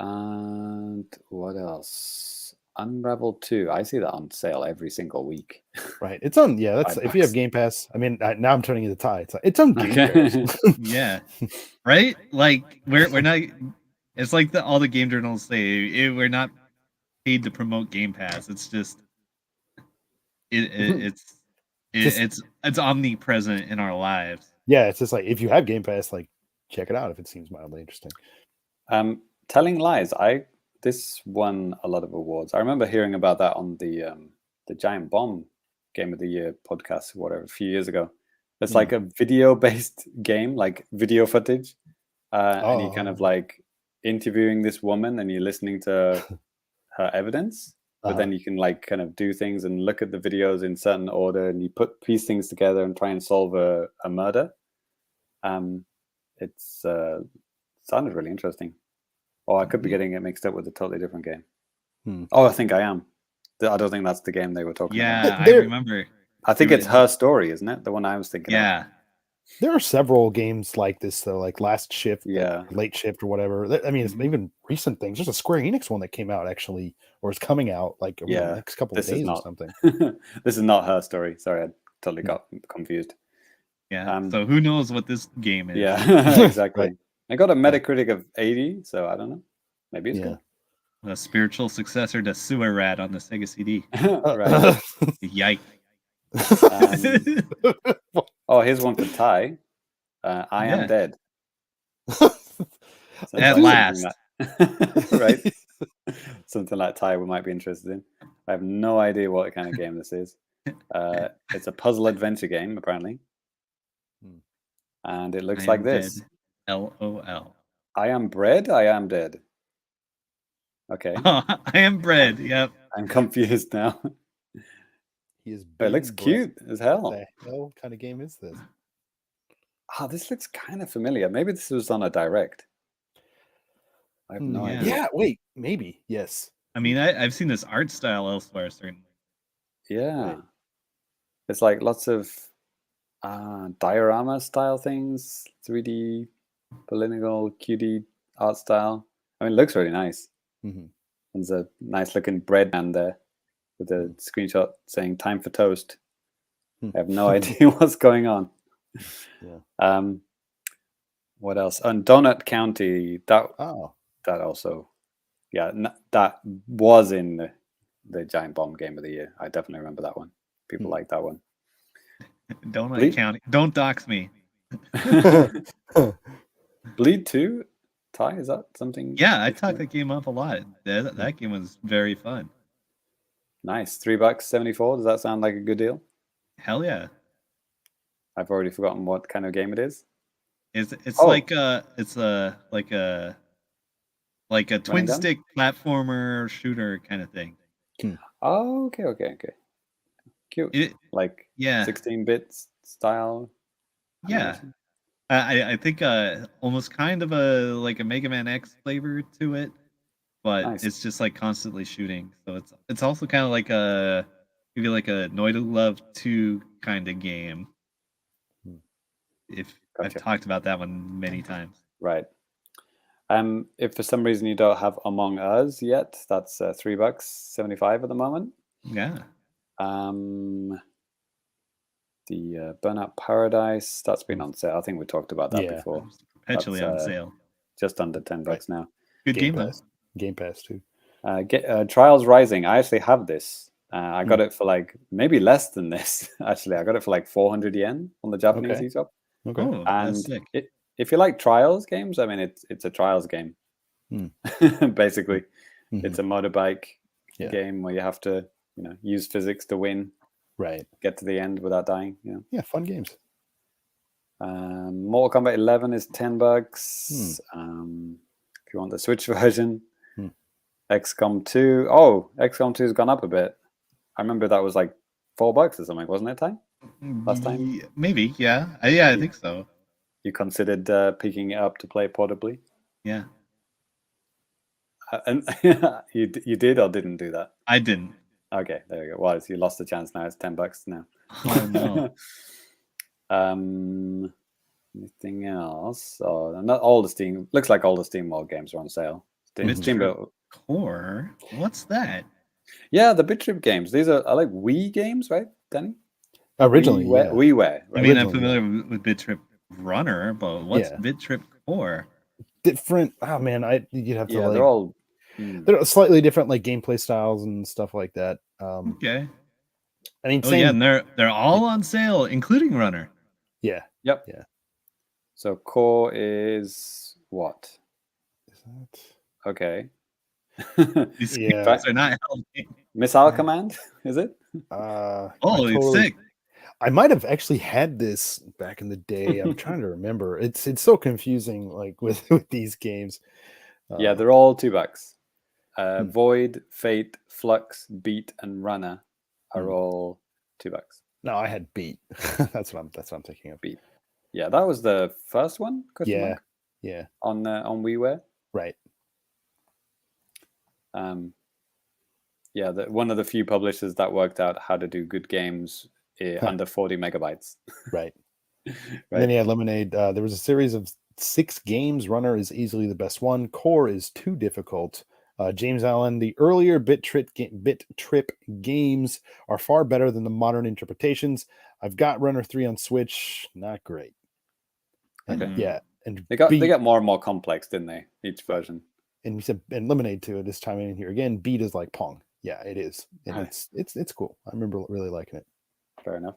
And what else? Unravel 2. I see that on sale every single week. Right. It's on. Yeah. That's if you have Game Pass. I mean, now I'm turning into Ty. It's on Game Pass. Yeah. Right. Like we're not. It's like all the game journals say. We're not paid to promote Game Pass. It's just. It's omnipresent in our lives. Yeah. It's just like if you have Game Pass, like check it out if it seems mildly interesting. Telling Lies. This won a lot of awards. I remember hearing about that on the Giant Bomb Game of the Year podcast, whatever, a few years ago. It's like a video-based game, like video footage, and you kind of like interviewing this woman and you're listening to her evidence, but then you can like kind of do things and look at the videos in certain order, and you piece things together and try and solve a murder. It's sounded really interesting. Or I could be getting it mixed up with a totally different game. Oh, I think I am. I don't think that's the game they were talking about. Yeah, I remember. I think it's Her Story, isn't it? The one I was thinking of. Yeah. There are several games like this, though, like Last Shift, Yeah. Late Shift, or whatever. I mean, it's even recent things. There's a Square Enix one that came out, actually, or is coming out like over the next couple of days or something. This is not Her Story. Sorry, I totally got confused. Yeah. So who knows what this game is? Yeah, exactly. Right. I got a Metacritic of 80, so I don't know. Maybe it's good. A spiritual successor to Sewer Rat on the Sega CD. Right. Yikes. Oh, here's one for Ty. I Am Dead. At last. Right? Something like Ty we might be interested in. I have no idea what kind of game this is. It's a puzzle adventure game, apparently. And it looks like this. LOL. I am bread, I am dead. Okay. I am bread, yep. I'm confused now. It looks cute as hell. What the hell kind of game is this? This looks kind of familiar. Maybe this was on a direct. I have no idea. Yeah, wait, maybe. Yes. I mean, I've seen this art style elsewhere, certainly. Yeah. Right. It's like lots of diorama style things, 3D, polygonal, cutie art style. I mean, it looks really nice. There's a nice looking bread man there with a screenshot saying "Time for toast." I have no idea what's going on. Yeah. What else? And Donut County. That also, that was in the Giant Bomb Game of the Year. I definitely remember that one. People like that one. Donut County. Don't dox me. Bleed 2? Ty, is that something? Yeah, I talked that game up a lot. That game was very fun. Nice. $3.74. Does that sound like a good deal? Hell yeah. I've already forgotten what kind of game it is. It's like a twin stick platformer shooter kind of thing. Oh, okay. Cute. 16-bit style. Yeah. I think almost kind of a Mega Man X flavor to it, but it's just like constantly shooting. So it's also kind of like maybe like a Noida Love 2 kind of game. I've talked about that one many times. Right. If for some reason you don't have Among Us yet, that's $3.75 at the moment. Yeah. The Burnout Paradise, that's been on sale. I think we talked about that before. Perpetually on sale. Just under $10 now. Good game Pass too. Trials Rising. I actually have this. I got it for like maybe less than this. Actually, I got it for like 400 yen on the Japanese eShop. Okay. Oh, and that's sick. If you like Trials games, I mean, it's a Trials game. Basically, it's a motorbike game where you have to, use physics to win. Right. Get to the end without dying. Yeah, fun games. Mortal Kombat 11 is $10. If you want the Switch version. XCOM 2. Oh, XCOM 2 has gone up a bit. I remember that was like $4 or something, wasn't it, Time? Last time? Maybe, yeah. I think so. You considered picking it up to play portably? Yeah. And you did or didn't do that? I didn't. Okay, there you go. Well, you lost the chance now. It's $10 now. Oh no. Anything else? Oh, not all the Steam. Looks like all the Steam World games are on sale. Steamboat Core. What's that? Yeah, the BitTrip games. These are like Wii games, right, Danny? Originally, WiiWare. Right? I mean, I'm familiar with BitTrip Runner, but what's BitTrip Core? Different. Oh man, you'd have to. Yeah, they're all. They're slightly different, like gameplay styles and stuff like that. Okay. I mean, and they're all on sale, including Runner. Yeah. Yep. Yeah. So Core is what? Is that okay? These guys are not helping. Missile Command, is it? It's sick. I might have actually had this back in the day. I'm trying to remember. It's so confusing, like with these games. Yeah, they're all $2. Hmm. Void, Fate, Flux, Beat, and Runner are all $2. No, I had Beat. That's what I'm thinking of. Beat. Yeah, that was the first one. Yeah. On WiiWare. Right. Yeah, one of the few publishers that worked out how to do good games under 40 megabytes. Right. And then Lemonade. There was a series of 6 games. Runner is easily the best one. Core is too difficult. James Allen, the earlier Bit Trip games are far better than the modern interpretations. I've got Runner 3 on Switch. Not great. And and they got more and more complex, didn't they? Each version. And we said, and Lemonade too. This time in here again, Beat is like Pong. Yeah, it is. And it's cool. I remember really liking it. Fair enough.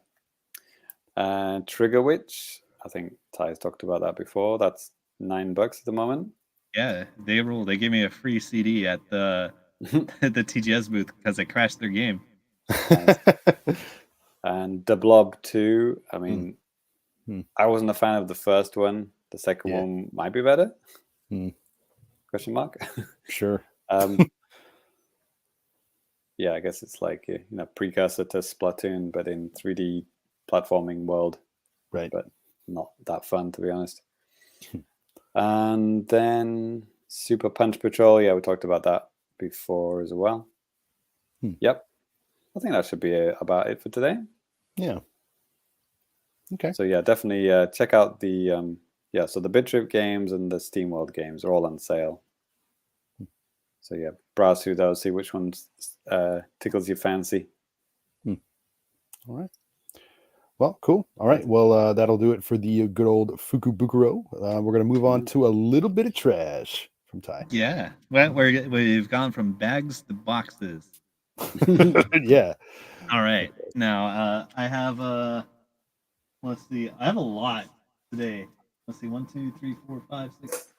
Trigger Witch, I think Ty's talked about that before. That's $9 at the moment. Yeah, they rule. They gave me a free CD at the at the TGS booth because I crashed their game. Nice. And The Blob 2. I mean, I wasn't a fan of the first one. The second one might be better. Question mark. Sure. Yeah, I guess it's like precursor to Splatoon, but in 3D platforming world. Right. But not that fun, to be honest. And then Super Punch Patrol. Yeah, we talked about that before as well. Yep. I think that should be about it for today. Yeah. Okay. So yeah, definitely check out the so the Bit Trip games and the Steam World games are all on sale. So yeah, browse through those, see which ones tickles your fancy. All right. Well, cool. All right. Well, that'll do it for the good old Fukubukuro. We're going to move on to a little bit of trash from Ty. Yeah. Well, we've gone from bags to boxes. Yeah. All right. Now, I have let's see. I have a lot today. Let's see. 1, 2, 3, 4, 5, 6,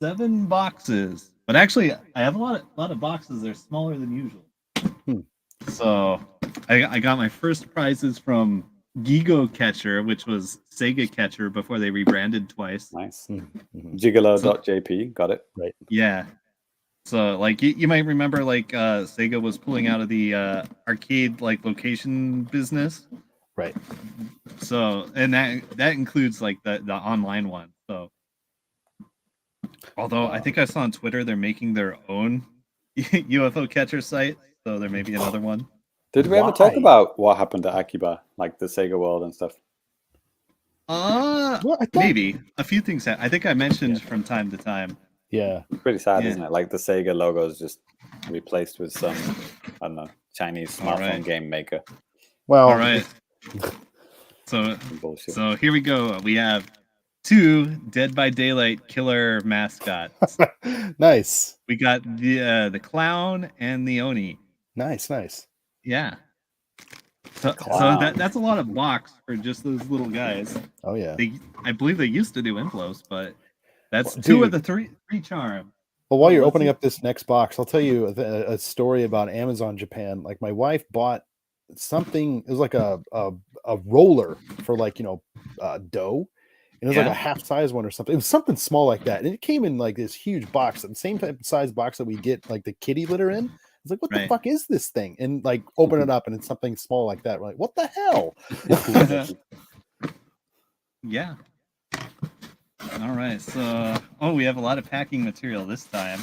7 boxes. But actually, I have a lot of boxes. They're smaller than usual. So I got my first prizes from Gigo Catcher, which was Sega Catcher before they rebranded twice. Nice. Gigolo.jp. Got it. Right. Yeah. So like you might remember like Sega was pulling out of the arcade like location business. Right. So and that includes like the online one. So although I think I saw on Twitter they're making their own UFO catcher site, so there may be another one. Did we ever talk about what happened to Akiba, like the Sega World and stuff? Maybe a few things. I think I mentioned from time to time. Yeah, pretty sad, isn't it? Like the Sega logo is just replaced with some, I don't know, Chinese smartphone game maker. Well, all right. So here we go. We have 2 Dead by Daylight killer mascots. Nice. We got the clown and the Oni. Nice. Yeah. So that's a lot of box for just those little guys. Oh yeah. I believe they used to do inflows, but that's 2 of the 3 charm. Well, while you're opening up this next box, I'll tell you a story about Amazon Japan. Like my wife bought something. It was like a roller for like dough. And it was like a half size one or something. It was something small like that. And it came in like this huge box, the same type of size box that we get like the kitty litter in. It's like, what the fuck is this thing? And like open it up and it's something small like that. We're like, what the hell? Yeah. All right. So, we have a lot of packing material this time.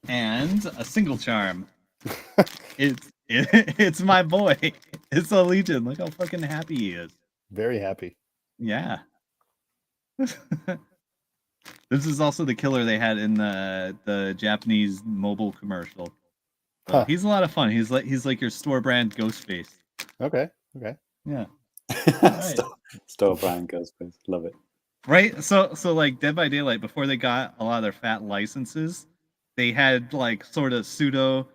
And a single charm. It's my boy. It's a Legion. Look how fucking happy he is. Very happy. Yeah. This is also the killer they had in the Japanese mobile commercial. So he's a lot of fun. He's like your store brand Ghostface. Okay. Yeah. Right. Store brand Ghostface. Love it. Right. So like Dead by Daylight, before they got a lot of their fat licenses, they had like sort of pseudo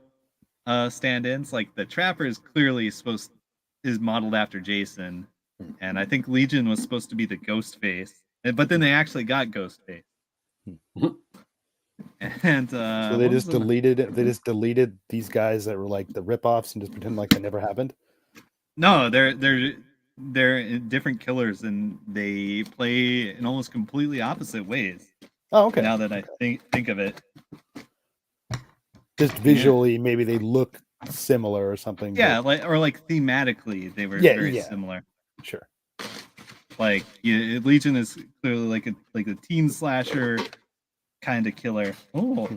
stand-ins. Like the Trapper is clearly is modeled after Jason, and I think Legion was supposed to be the Ghostface, but then they actually got Ghostface. And so they just deleted it. They just deleted these guys that were like the ripoffs and just pretend like they never happened. No, they're different killers, and they play in almost completely opposite ways. Oh, okay. Now that I think of it. Just visually, maybe they look similar or something. Yeah, but... like thematically, they were very similar. Sure. Like Legion is clearly like a teen slasher kind of killer. Oh,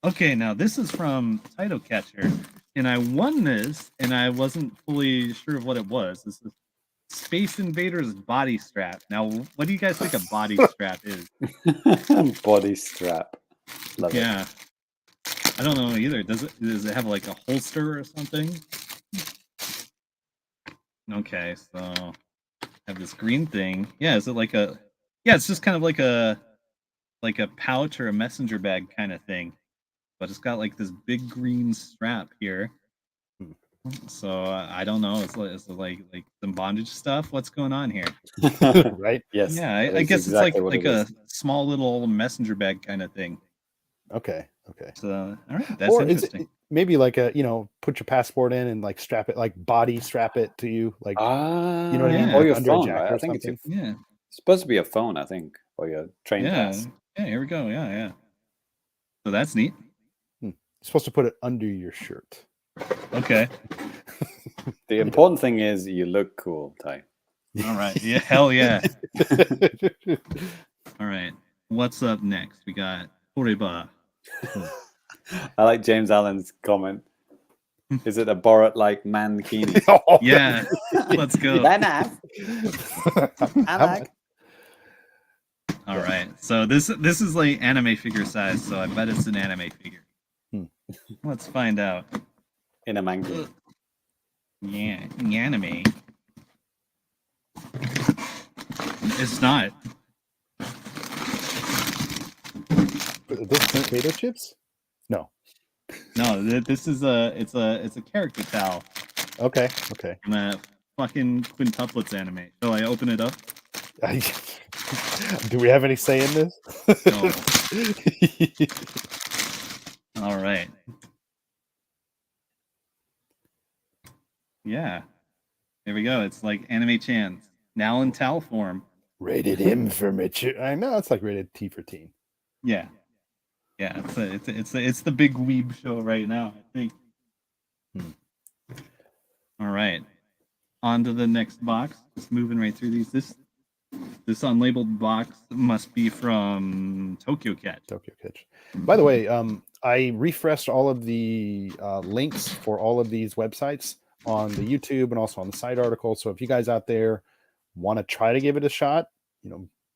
okay. Now this is from Title Catcher, and I won this, and I wasn't fully sure of what it was. This is Space Invaders Body Strap. Now, what do you guys think a body strap is? Body strap. Love it. Yeah, I don't know either. Does it have like a holster or something? Okay, so have this green thing. Yeah, is it like a? Yeah, it's just kind of like a pouch or a messenger bag kind of thing, but it's got like this big green strap here. So I don't know. It's like some bondage stuff. What's going on here? Right? Yes. Yeah, I guess exactly it's like a small little messenger bag kind of thing. Okay. So all right, that's or interesting. Is it maybe like a put your passport in and like strap it, like body strap it to you, like you know what I mean? Or Like your under a phone, jacket right? or I think something. Yeah. It's supposed to be a phone, I think, or your train pass. Yeah, here we go. Yeah. So that's neat. You're supposed to put it under your shirt. Okay. The important thing is you look cool, Ty. All right. Yeah. Hell yeah. All right. What's up next? We got Horeba. I like James Allen's comment. Is it a Borat-like mankini? Yeah. Let's go. All right. So this is like anime figure size, so I bet it's an anime figure. Let's find out. In a mankini. Yeah, anime. It's not. Those potato chips? No. No, this is it's a character towel. Okay. From a fucking quintuplets anime. Shall I open it up? Do we have any say in this? No. All right. Yeah. There we go. It's like Anime Chans. Now in towel form. Rated M for mature. I know it's like rated T for teen. Yeah. Yeah, it's the big weeb show right now, I think. All right. On to the next box. Just moving right through these. This unlabeled box must be from Tokyo Catch. By the way, I refreshed all of the links for all of these websites on the YouTube and also on the side article. So if you guys out there want to try to give it a shot,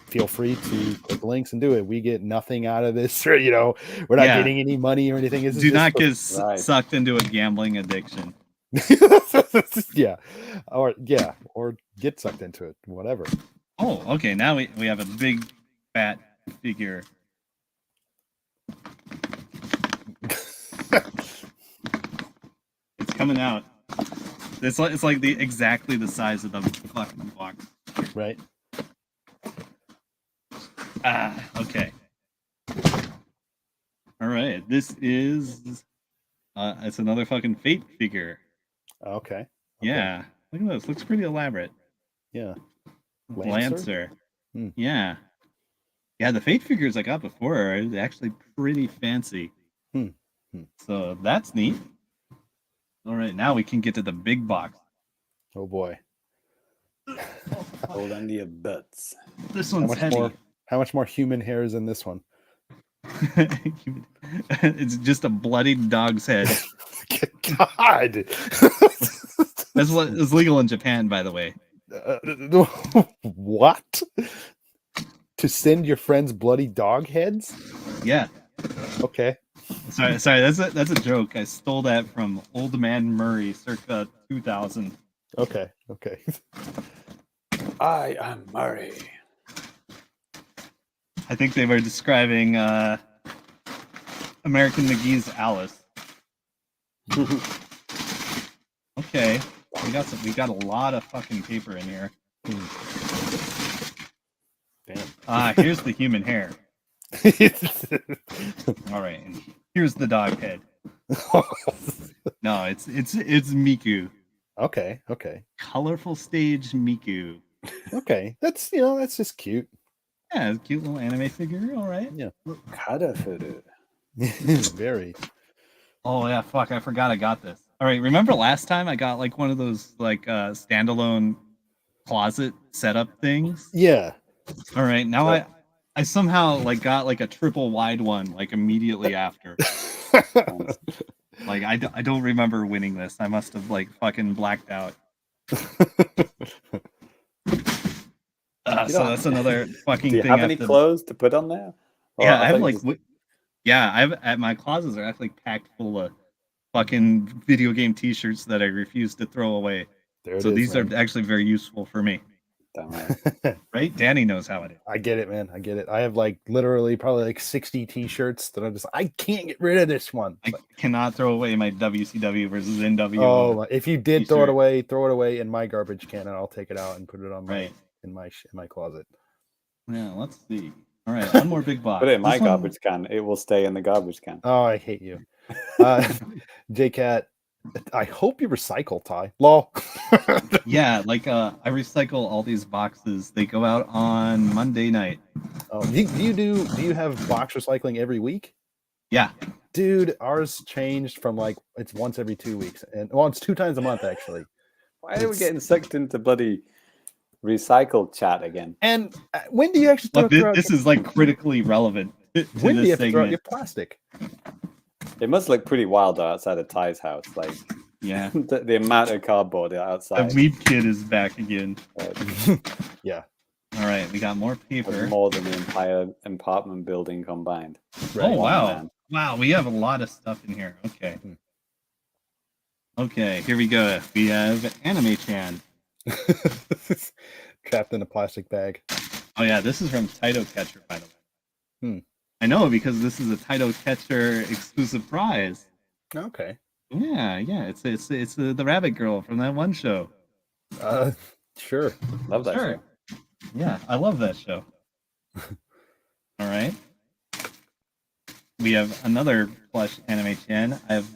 feel free to click the links and do it. We get nothing out of this, or we're not getting any money or anything. Do not get sucked into a gambling addiction. or get sucked into it, whatever. Oh, okay. Now we have a big fat figure. It's coming out. It's like exactly the size of the fucking box. Right. Okay. All right. This is it's another fucking Fate figure. Okay. Yeah. Look at this. Looks pretty elaborate. Yeah. Lancer. Yeah. Yeah, the Fate figures I got before are actually pretty fancy. So that's neat. All right, now we can get to the big box. Oh boy. Hold on to your butts. This one's heavy. How much more human hair is in this one? It's just a bloodied dog's head. God. That's what is legal in Japan, by the way. What? To send your friends bloody dog heads? Yeah. Okay. Sorry. That's a joke. I stole that from Old Man Murray, circa 2000. Okay. I am Murray. I think they were describing American McGee's Alice. Okay, we got a lot of fucking paper in here. Damn. Here's the human hair. All right, and here's the dog head. No, it's Miku. Okay. Colorful stage Miku. Okay, that's just cute. Yeah, it's a cute little anime figure. All right. Yeah. Kadafuru. Very. Oh yeah, fuck! I forgot I got this. All right, remember last time I got like one of those like standalone closet setup things? Yeah. All right, now I somehow like got like a triple wide one like immediately after. Like I don't remember winning this. I must have like fucking blacked out. So that's another fucking Do you thing. have any clothes to put on there? Or Yeah, I have like just... yeah, at my closets are actually packed full of fucking video game T-shirts that I refuse to throw away. So these are actually very useful for me. Right? Danny knows how it is. I get it, man. I get it. I have like literally probably like 60 T-shirts that I'm just I can't get rid of this one. I cannot throw away my WCW versus NW. Oh, if you did throw it away in my garbage can, and I'll take it out and put it on in my closet. Yeah, let's see. All right, one more big box. Put it in my garbage can. It will stay in the garbage can. Oh, I hate you. JCat, I hope you recycle, Ty. Lol. Yeah, like I recycle all these boxes. They go out on Monday night. Oh, do you have box recycling every week? Yeah. Dude, ours changed from like it's once every 2 weeks, and well, it's 2 times a month actually. Why are we getting sucked into bloody recycle chat again? And when do you actually throw this is like critically relevant. When do you have to throw out your plastic? It must look pretty wild though outside of Ty's house. Like, yeah, the amount of cardboard outside. The weed kid is back again. Yeah. All right, we got more paper. More than the entire apartment building combined. Right. Oh wow, man. Wow, we have a lot of stuff in here. Okay. Okay, here we go. We have Anime Chan. Trapped in a plastic bag. Oh yeah, this is from Taito Catcher, by the way. I know because this is a Taito Catcher exclusive prize. Okay. Yeah, it's the rabbit girl from that one show. Sure. Love that show. Yeah, I love that show. All right. We have another plush Anime Chan. I have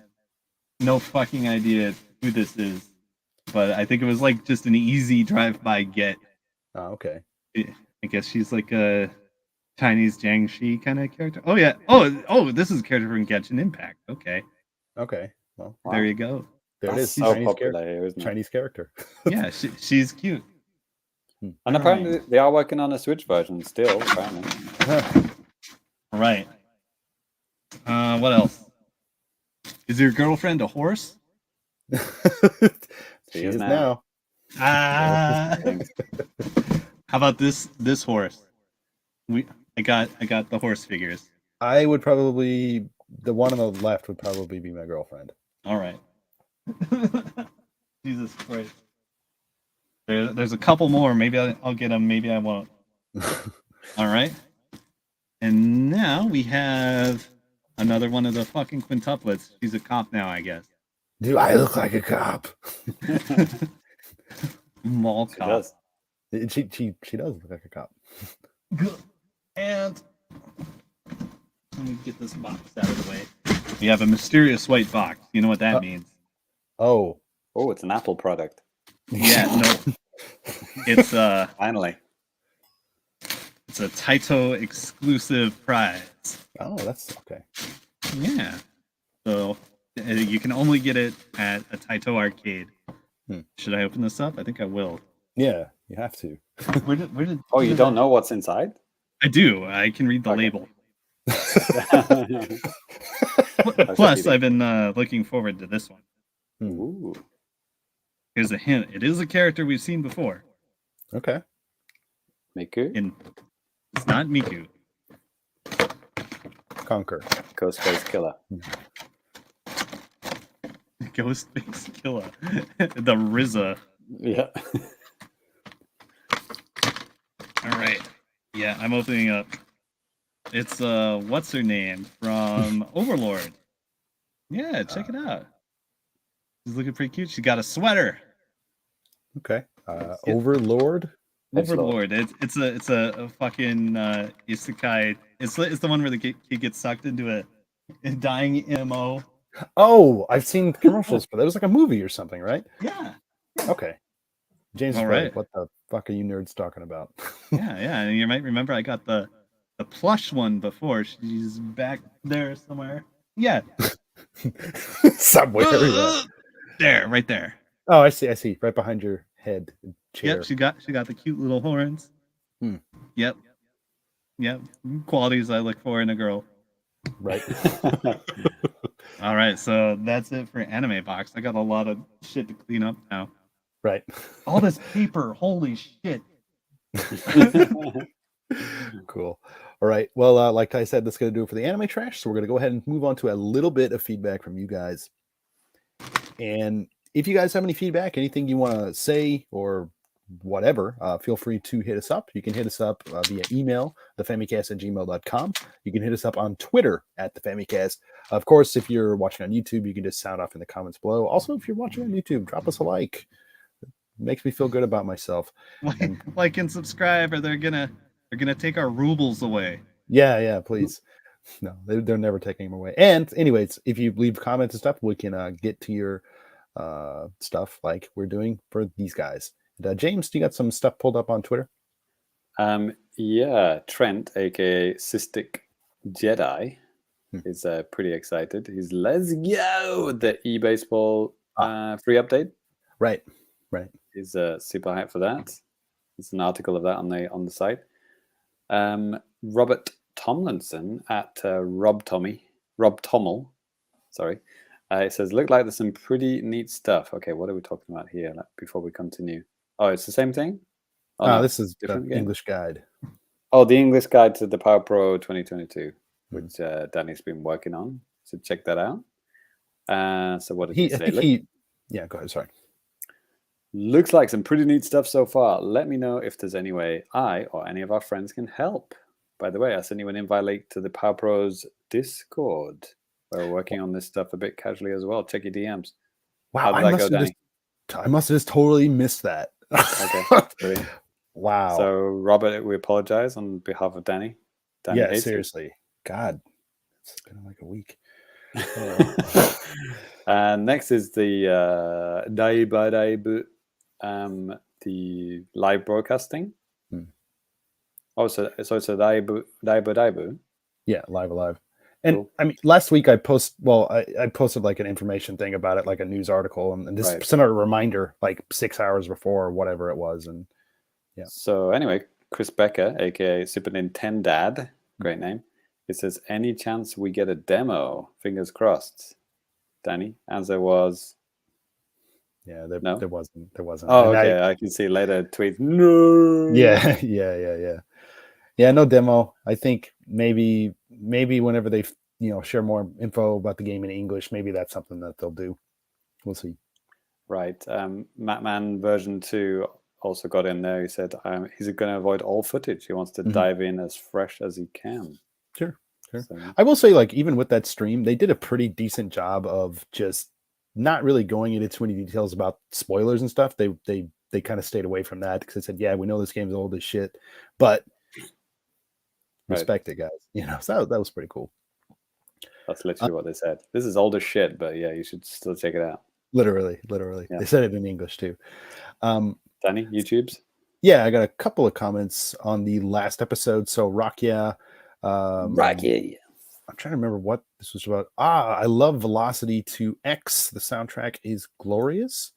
no fucking idea who this is, but I think it was like just an easy drive-by get. Oh, okay. I guess she's like a Chinese Jiangxi kind of character. Oh yeah. Oh, this is a character from Genshin Impact. Okay. Okay. Well, there you go. There it is. So Chinese popular here, isn't it? Chinese character. Yeah, she's cute. And apparently they are working on a Switch version still. Apparently. Right. What else? Is your girlfriend a horse? She is now. How about this horse? I got the horse figures. I would probably the one on the left would probably be my girlfriend. All right. Jesus Christ. There's a couple more. Maybe I'll get them. Maybe I won't. All right. And now we have another one of the fucking quintuplets. She's a cop now, I guess. Do I look like a cop? Mall cop. She does look like a cop. And let me get this box out of the way. We have a mysterious white box. You know what that means? Oh, it's an Apple product. Yeah, no. It's finally. It's a Taito exclusive prize. Oh, that's okay. Yeah. So you can only get it at a Taito arcade. Should I open this up? I think I will. Yeah, you have to. Where did you don't know what's inside? I do. I can read the label. Plus, I've been looking forward to this one. Ooh. Here's a hint. It is a character we've seen before. Okay. Miku? It's not Miku. Conquer. Ghostface Killer. Ghostface Killer. The RZA. Yeah. All right. Yeah, I'm opening up. It's what's her name from Overlord. Yeah, check it out. She's looking pretty cute. She got a sweater. Okay. Overlord. Overlord. It's a fucking isekai. It's the one where the kid gets sucked into a dying MO. Oh, I've seen commercials for that. It was like a movie or something, right? Yeah. Okay. James, all right. What the fuck are you nerds talking about? Yeah. And you might remember I got the plush one before. She's back there somewhere. Yeah. Somewhere. Yeah. There, right there. Oh, I see. Right behind your head chair. Yep, she got the cute little horns. Yep. Qualities I look for in a girl. Right. All right, so that's it for Anime Box. I got a lot of shit to clean up now. Right. All this paper, holy shit. Cool. All right. Well, like I said, that's going to do it for the anime trash. So we're going to go ahead and move on to a little bit of feedback from you guys. And if you guys have any feedback, anything you want to say or whatever, feel free to hit us up. You can hit us up via email, thefamicast@gmail.com. You can hit us up on Twitter @thefamicast. Of course, if you're watching on YouTube, you can just sound off in the comments below. Also, if you're watching on YouTube, drop us a like. It makes me feel good about myself. Like and subscribe, or they're gonna take our rubles away. Yeah, please. No, they're never taking them away. And anyways, if you leave comments and stuff, we can get to your stuff like we're doing for these guys. James, do you got some stuff pulled up on Twitter? Yeah, Trent, aka Cystic Jedi, is pretty excited. He's let's go the eBaseball free update. Right. He's super hyped for that. There's an article of that on the site. Robert Tomlinson at Rob Tommel, sorry. It says, look like there's some pretty neat stuff. Okay, what are we talking about here before we continue? Oh, it's the same thing? Oh, no, this is the English guide. Oh, the English guide to the Power Pro 2022, which Danny's been working on. So check that out. So what did he say? Yeah, go ahead, sorry. Looks like some pretty neat stuff so far. Let me know if there's any way I or any of our friends can help. By the way, I sent you an invite link to the Power Pros Discord. We're working on this stuff a bit casually as well. Check your DMs. Wow, I must have just totally missed that. Okay. Wow. So, Robert, we apologize on behalf of Danny. Yeah, seriously. God, it's been like a week. Next is the Daibu, the live broadcasting. Oh, so it's a Daibu. Yeah, live. And cool. I mean, last week I posted like an information thing about it, like a news article, and just sent out a reminder like 6 hours before or whatever it was. And yeah. So anyway, Chris Becker, aka Super Nintendo Dad, great name. It says, any chance we get a demo? Fingers crossed. Danny, answer was there wasn't. Oh, okay. I can see later tweets. No. Yeah, no demo. I think maybe whenever they share more info about the game in English, maybe that's something that they'll do. We'll see. Right. Matman version 2 also got in there. He said he's going to avoid all footage. He wants to dive in as fresh as he can. Sure. So, I will say, like, even with that stream, they did a pretty decent job of just not really going into too many details about spoilers and stuff. They kind of stayed away from that because they said, yeah, we know this game's old as shit, but respect it, guys. So that was pretty cool. That's literally what they said. This is old as shit, but yeah, you should still check it out. Literally. Yeah. They said it in English too. Danny, YouTube's? Yeah, I got a couple of comments on the last episode. So Rakia. I'm trying to remember what this was about. I love Velocity 2X. The soundtrack is glorious.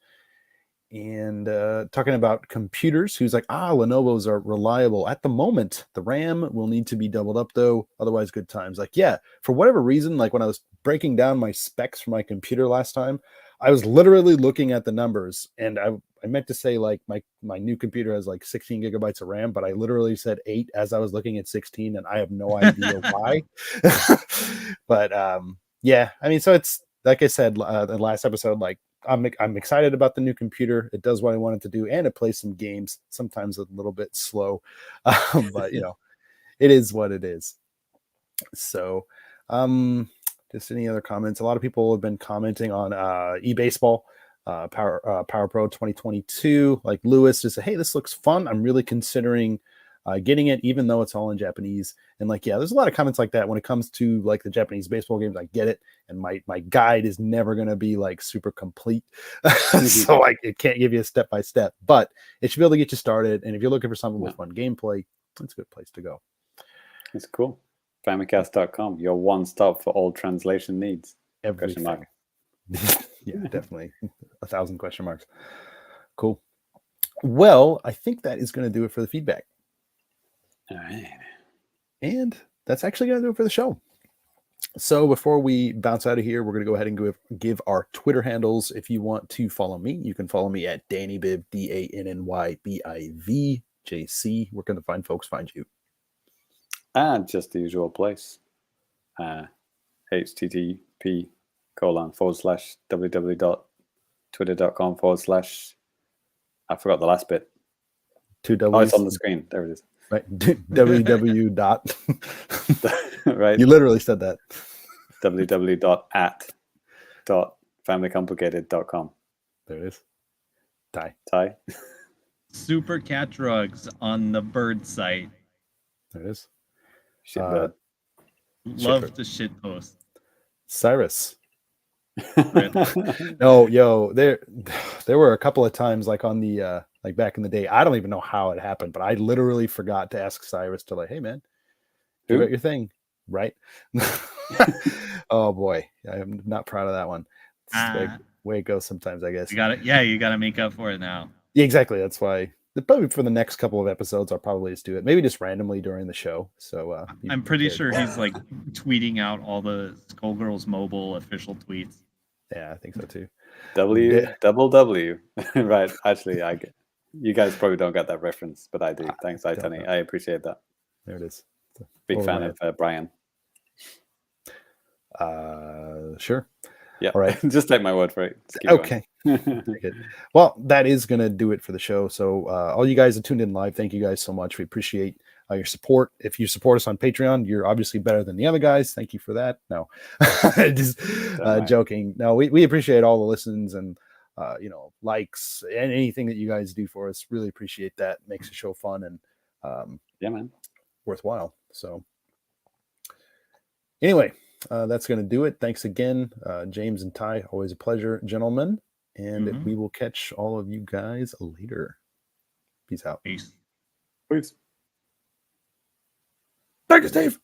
And talking about computers, who's like, Lenovo's are reliable. At the moment, the RAM will need to be doubled up, though. Otherwise, good times. Like, yeah, for whatever reason, like when I was breaking down my specs for my computer last time, I was literally looking at the numbers. And I meant to say, like, my new computer has like 16 gigabytes of RAM, but I literally said 8 as I was looking at 16, and I have no idea why. But yeah, I mean, so it's like I said in the last episode, like, I'm excited about the new computer. It does what I want it to do, and it plays some games, sometimes a little bit slow, but it is what it is. So, just any other comments? A lot of people have been commenting on eBaseball, Power Pro 2022. Like Lewis just said, "Hey, this looks fun. I'm really considering getting it, even though it's all in Japanese. And like, yeah, there's a lot of comments like that when it comes to like the Japanese baseball games. I get it, and my guide is never going to be like super complete, so it can't give you a step by step, but it should be able to get you started. And if you're looking for something with fun gameplay, it's a good place to go. It's cool. Famicast.com, your one stop for all translation needs. Everything. Yeah, definitely 1,000 question marks. Cool. Well, I think that is going to do it for the feedback. All right. And that's actually going to do it for the show. So before we bounce out of here, we're going to go ahead and give our Twitter handles. If you want to follow me, you can follow me at DannyBiv, DANNYBIVJC. Where can the fine folks find you? And just the usual place. http://www.twitter.com/ I forgot the last bit. Two W's. Oh, it's on the screen. There it is. Right. www. dot. Right. You literally said that. www.at.familycomplicated.com. There it is. Ty. Super cat drugs on the bird site. There it is. Shitbird. Love the shit post. Cyrus. No, yo, there were a couple of times like on the like back in the day. I don't even know how it happened, but I literally forgot to ask Cyrus to like, hey man, do your thing, right? Oh boy, I am not proud of that one. It's the way it goes sometimes, I guess. You got it. Yeah, you got to make up for it now. Yeah, exactly. That's why. Probably for the next couple of episodes, I'll probably just do it. Maybe just randomly during the show. So I'm pretty sure he's like tweeting out all the Skullgirls Mobile official tweets. Yeah, I think so too. W. Right. Actually, you guys probably don't get that reference, but I do. Thanks, Itani. I appreciate that. There it is. Big fan of Brian. Sure. Yeah. All right. Just take my word for it. Okay. Well, that is going to do it for the show. So all you guys that tuned in live, thank you guys so much. We appreciate your support. If you support us on Patreon, you're obviously better than the other guys. Thank you for that. No, just joking. No, we appreciate all the listens and likes and anything that you guys do for us. Really appreciate that. Makes the show fun and yeah, man, worthwhile. So anyway, that's going to do it. Thanks again, James and Ty. Always a pleasure, gentlemen. And we will catch all of you guys later. Peace out. Peace. Peace. Thank you, Steve.